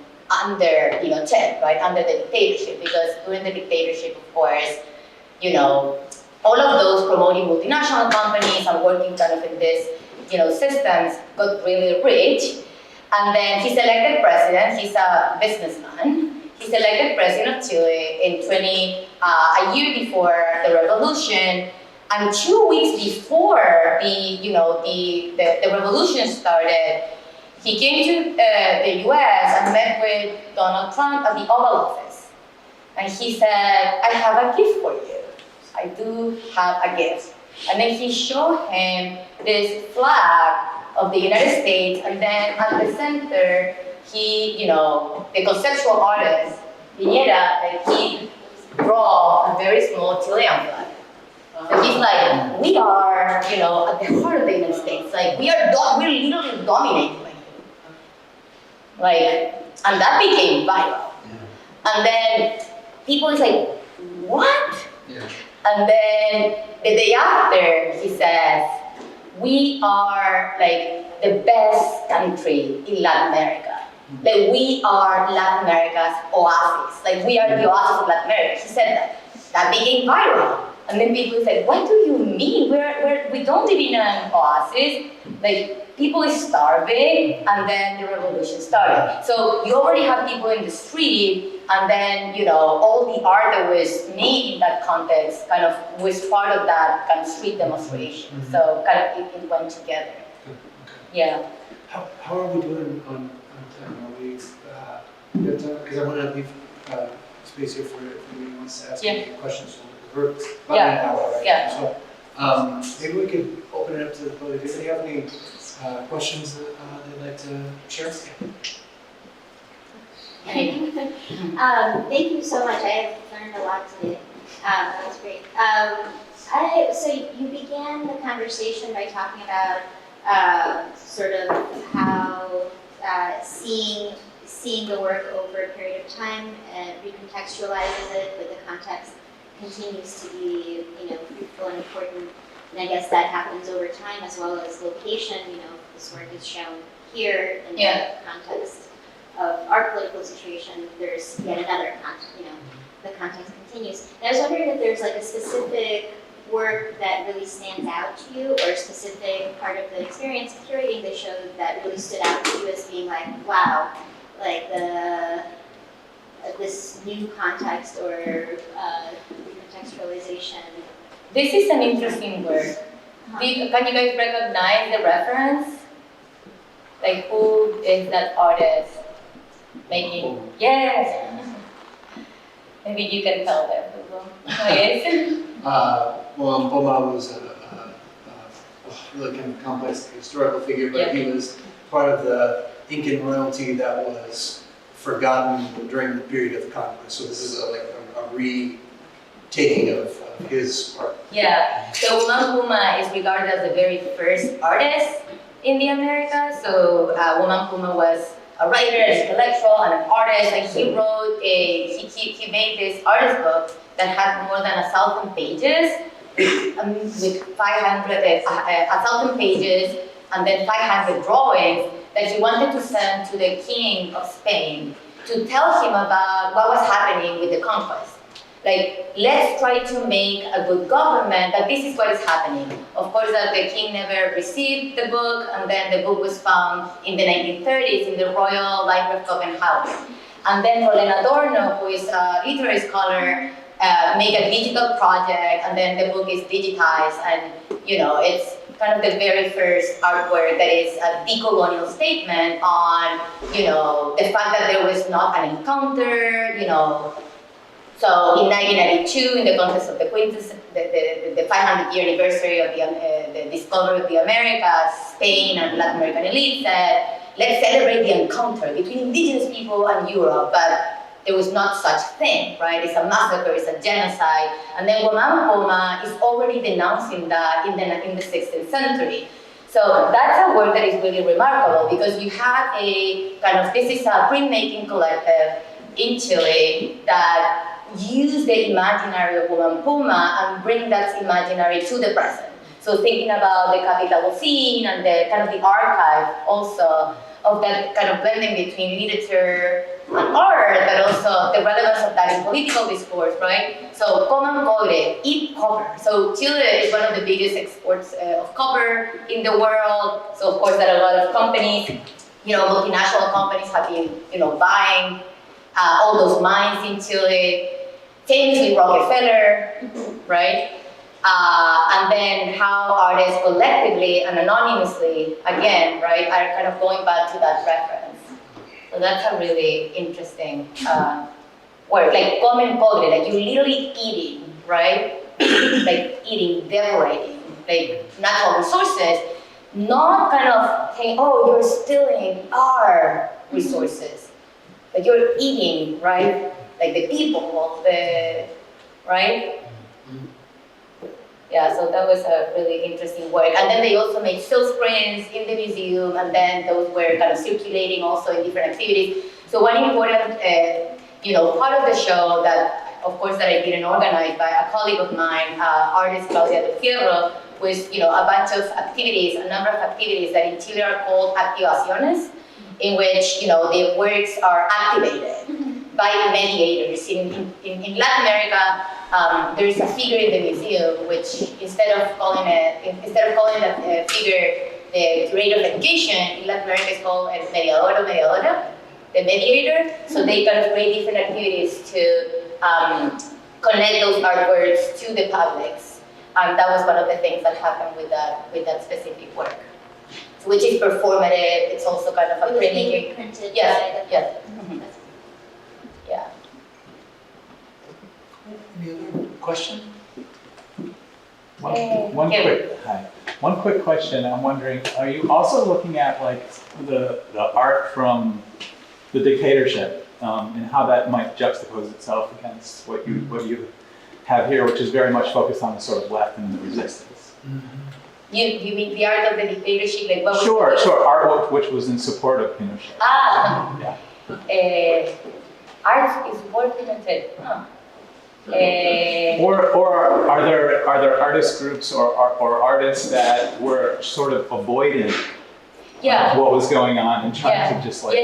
under, Che, right, under the dictatorship, because during the dictatorship, of course, all of those promoting multinational companies and working kind of in this, systems got really rich. And then he's elected president, he's a businessman. He's elected president of Chile in a year before the revolution. And 2 weeks before the revolution started, he came to the US and met with Donald Trump at the Oval Office. And he said, I have a gift for you. I do have a gift. And then he showed him this flag of the United States, and then at the center, he, the conceptual artist, Piñera, he draw a very small Chilean flag. So he's like, we are, at the heart of the United States. Like, we're literally dominating. And that became viral. And then people is like, what? Yeah. And then the day after, he says, we are like the best country in Latin America. Like, we are Latin America's oasis. Like, we are the oasis of Latin America. He said that. That became viral. And then people said, what do you mean? We don't live in an oasis. Like, people is starving, and then the revolution started. So you already have people in the street, and then, all the art that was made in that context kind of was part of that kind of street demonstration. Mm-hmm. So kind of it went together. Okay. Yeah. How are we doing on time? Are we good time? Because I want to leave space here for anyone wants to ask any questions. We're about an hour, right? Yeah. So maybe we could open it up to the public. Do they have any questions that they'd like to share? Thank you so much. I have learned a lot today. That was great. So you began the conversation by talking about sort of how seeing the work over a period of time recontextualizes it, but the context continues to be, fruitful and important. And I guess that happens over time as well as location. This work is shown here in the context of our political situation. There's yet another context, the context continues. And I was wondering if there's like a specific work that really stands out to you, or a specific part of the experience of curating the show that really stood out to you as being like, wow, like this new context or recontextualization. This is an interesting work. Can you guys recognize the reference? Like, who is that artist making? Yes. Maybe you can tell them. Who is? Well, Poma was a really kind of complex historical figure, but he was part of the Incan royalty that was forgotten during the period of conquest. So this is a retaking of his art. Yeah. So Puma is regarded as the very first artist in the Americas. So Puma was a writer, an intellectual, and an artist. And he wrote he made this artist book that had more than 1,000 pages, with 1,000 pages, and then 500 drawings that he wanted to send to the King of Spain to tell him about what was happening with the conquest. Like, let's try to make a good government, that this is what is happening. Of course, that the king never received the book, and then the book was found in the 1930s in the Royal Library of Copenhagen. And then Roland Adorno, who is a literary scholar, made a digital project, and then the book is digitized, and it's kind of the very first artwork that is a decolonial statement on, the fact that there was not an encounter, So in 1992, in the context of the 500-year anniversary of the discovery of the Americas, Spain and Latin American elite said, let's celebrate the encounter between indigenous people and Europe, but there was not such thing, right? It's a massacre, it's a genocide. And then Poma is already denouncing that in the 16th century. So that's a work that is really remarkable, because you have this is a printmaking collective in Chile that use the imaginary of Puma and bring that imaginary to the present. So thinking about the capital scene and the kind of the archive also of that kind of blending between literature and art, but also the relevance of that in political discourse, right? So common cobre, eat copper. So Chile is one of the biggest exports of copper in the world. So of course that a lot of companies, multinational companies have been, buying all those mines in Chile. Famously Rockefeller, right? And then how artists collectively and anonymously, again, right, are kind of going back to that reference. So that's a really interesting word, like common cobre, like you're literally eating, right? Like eating, devorating, like natural resources, not kind of saying, oh, you're stealing our resources, but you're eating, right? Like the people, right? Yeah, so that was a really interesting work. And then they also made silk screens in the museum, and then those were kind of circulating also in different activities. So one important, part of the show that, of course, that I didn't organize, by a colleague of mine, artist Claudia Del Fierro, was, a bunch of activities, a number of activities that in Chile are called activaciones, in which, the works are activated by mediators. In Latin America, there's a figure in the museum which, instead of calling that figure the curator of education, in Latin America it's called el mediador o mediadora, the mediator. So they kind of create different activities to connect those artworks to the publics. That was one of the things that happened with that specific work, which is performative. It's also kind of a printing. Printed. Yes, yes. Mm-hmm. Yeah. Any other question? One quick question. I'm wondering, are you also looking at like the art from the dictatorship and how that might juxtapose itself against what you have here, which is very much focused on the sort of left and the resistance? Mm-hmm. You mean the art of the dictatorship, like what was Sure. Art which was in support of Pinochet. Yeah. Art is support Pinochet. Or are there artist groups or artists that were sort of avoiding what was going on and trying to just like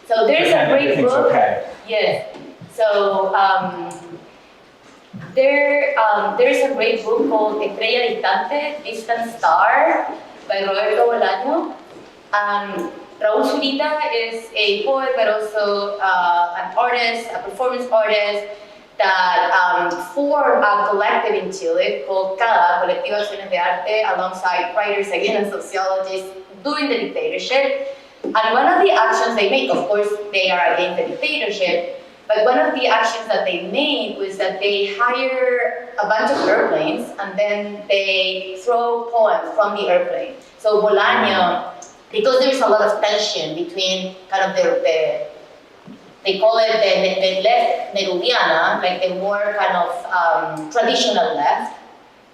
So there's a great book. Okay. Yes. So there's a great book called Estrella Distante, Distant Star, by Roberto Bolaño. Raúl Zurita is a poet, but also an artist, a performance artist that formed a collective in Chile called CADA, Colectivo Acciones de Arte, alongside writers again and sociologists during the dictatorship. And one of the actions they made, of course, they are against the dictatorship, but one of the actions that they made was that they hire a bunch of airplanes and then they throw poems from the airplane. So Bolaño, because there's a lot of tension between kind of they call it the left Nerudiana, like the more kind of traditional left,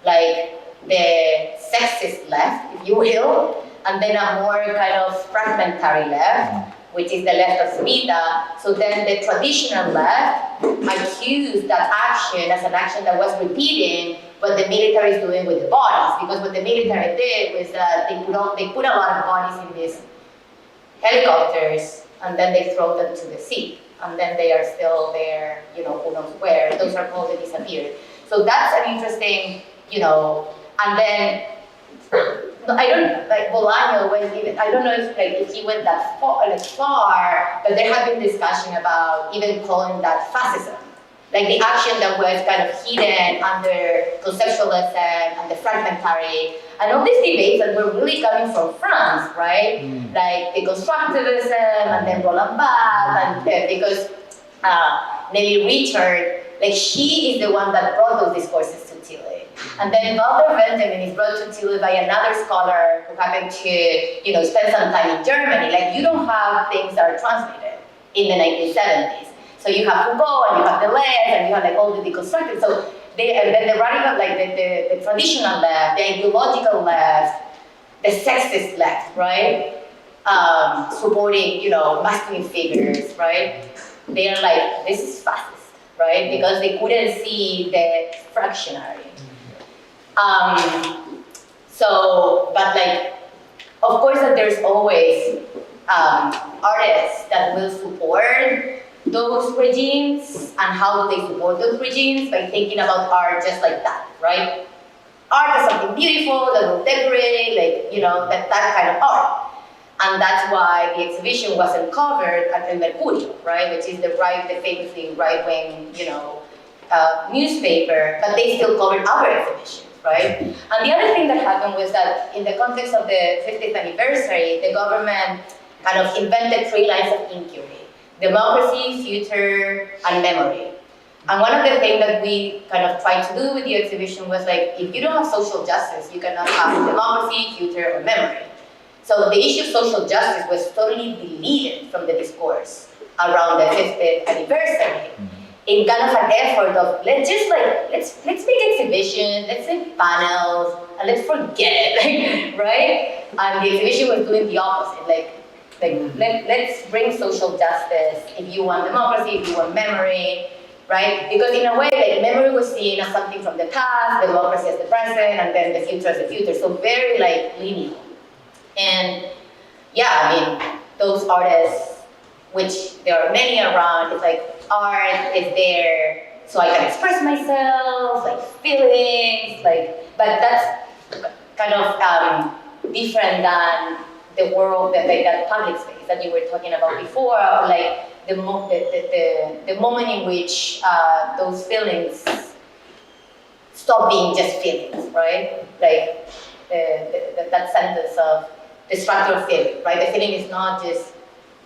like the sexist left, if you will, and then a more kind of fragmentary left, which is the left of Zurita. So then the traditional left accused that action as an action that was repeating what the military is doing with the bodies, because what the military did was that they put a lot of bodies in these helicopters and then they throw them to the sea. And then they are still there, who knows where. Those are called the disappeared. So that's an interesting, and then I don't like Bolaño went even. I don't know if he went that far, but there have been discussion about even calling that fascism, like the action that was kind of hidden under conceptualism and the fragmentary, and all these debates that were really coming from France, right? Like deconstructivism and then Roland Barthes, and because Nelly Richard, like she is the one that brought those discourses to Chile. And then Walter Benjamin is brought to Chile by another scholar who happened to, spend some time in Germany. Like you don't have things that are translated in the 1970s. So you have Foucault and you have Deleuze and you have like all the deconstructed. So and then the radical, like the traditional left, the ideological left, the sexist left, right? Supporting, masculine figures, right? They are like, this is fascist, right? Because they couldn't see the fractionary. But like, of course that there's always artists that will support those regimes, and how do they support those regimes? By thinking about art just like that, right? Art is something beautiful that will decorate, that kind of art. And that's why the exhibition wasn't covered at El Mercurio, right? Which is the famously right-wing, newspaper, but they still covered our exhibitions, right? And the other thing that happened was that in the context of the 50th anniversary, the government kind of invented 3 lines of inquiry: democracy, future, and memory. And one of the things that we kind of tried to do with the exhibition was like, if you don't have social justice, you cannot have democracy, future, or memory. So the issue of social justice was totally deleted from the discourse around the 50th anniversary. In kind of an effort of let's make exhibitions, let's make panels, and let's forget it, like, right? And the exhibition was doing the opposite, let's bring social justice. If you want democracy, if you want memory, right? Because in a way, like, memory was seen as something from the past, democracy as the present, and then the future as the future. So very like linear. And yeah, I mean, those artists, which there are many around, it's like art is there so I can express myself, like feelings, like, but that's kind of different than the world, that public space that you were talking about before, or like the moment in which those feelings stop being just feelings, right? Like that sentence of the structure of feeling, right? The feeling is not just,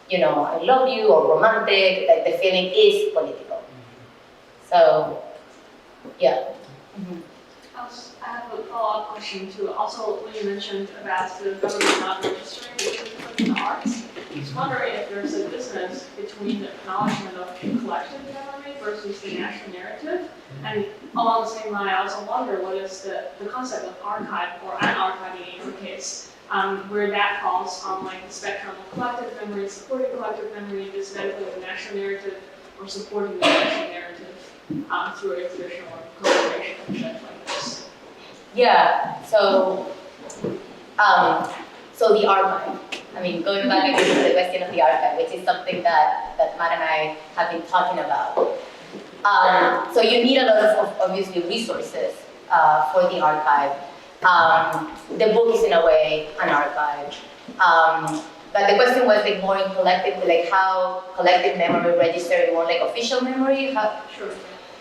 you know, I love you or romantic, like the feeling is political. So, yeah. Mm-hmm. I have a follow-up question too. Also, when you mentioned about the government not registering the arts, I was wondering if there's a dissonance between the acknowledgement of a collective memory versus the national narrative. And along the same line, I also wonder what is the concept of archive or unarchiving in your case, where that falls on like the spectrum of collective memory, supporting collective memory, dismantling the national narrative, or supporting the national narrative through a traditional collaboration project like this. Yeah, so the archive. I mean, going back again to the question of the archive, which is something that Matt and I have been talking about. So you need a lot of obviously resources for the archive. The book is in a way an archive. But the question was like more in collective, like how collective memory registered more like official memory. Sure.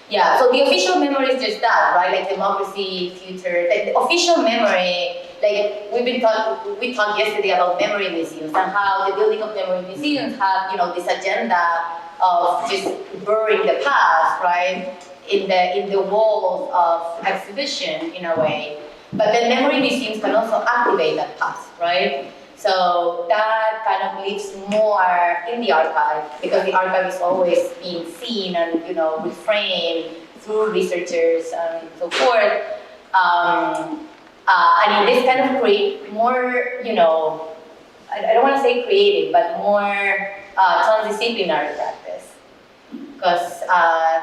Yeah, so the official memory is just that, right? Like democracy, future, like the official memory, like we talked yesterday about memory museums and how the building of memory museums have, you know, this agenda of just burying the past, right? In the walls of exhibition in a way. But then memory museums can also activate that past, right? So that kind of lives more in the archive because the archive is always being seen and, you know, reframed through researchers and so forth. And in this kind of create more, you know, I don't want to say creative, but more transdisciplinary practice. Because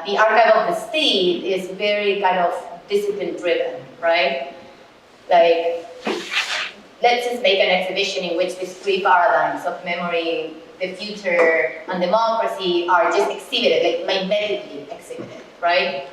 the archive of the state is very kind of discipline driven, right? Like, let's just make an exhibition in which these three paradigms of memory, the future, and democracy are just exhibited, like magnetically exhibited, right?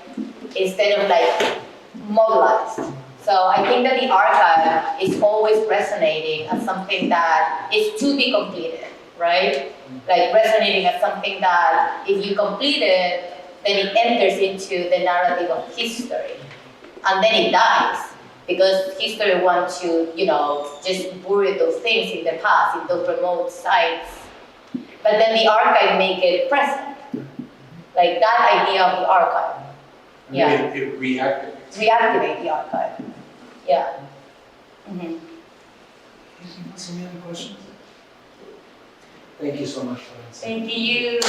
Instead of like modelized. So I think that the archive is always resonating as something that is to be completed, right? Like resonating as something that if you complete it, then it enters into the narrative of history. And then it dies. Because history wants to, you know, just bury those things in the past, in those remote sites. But then the archive make it present. Like that idea of the archive. Yeah. It reactivates. Reactivate the archive. Yeah. Mm-hmm. Any other questions? Thank you so much, Florencia. Thank you.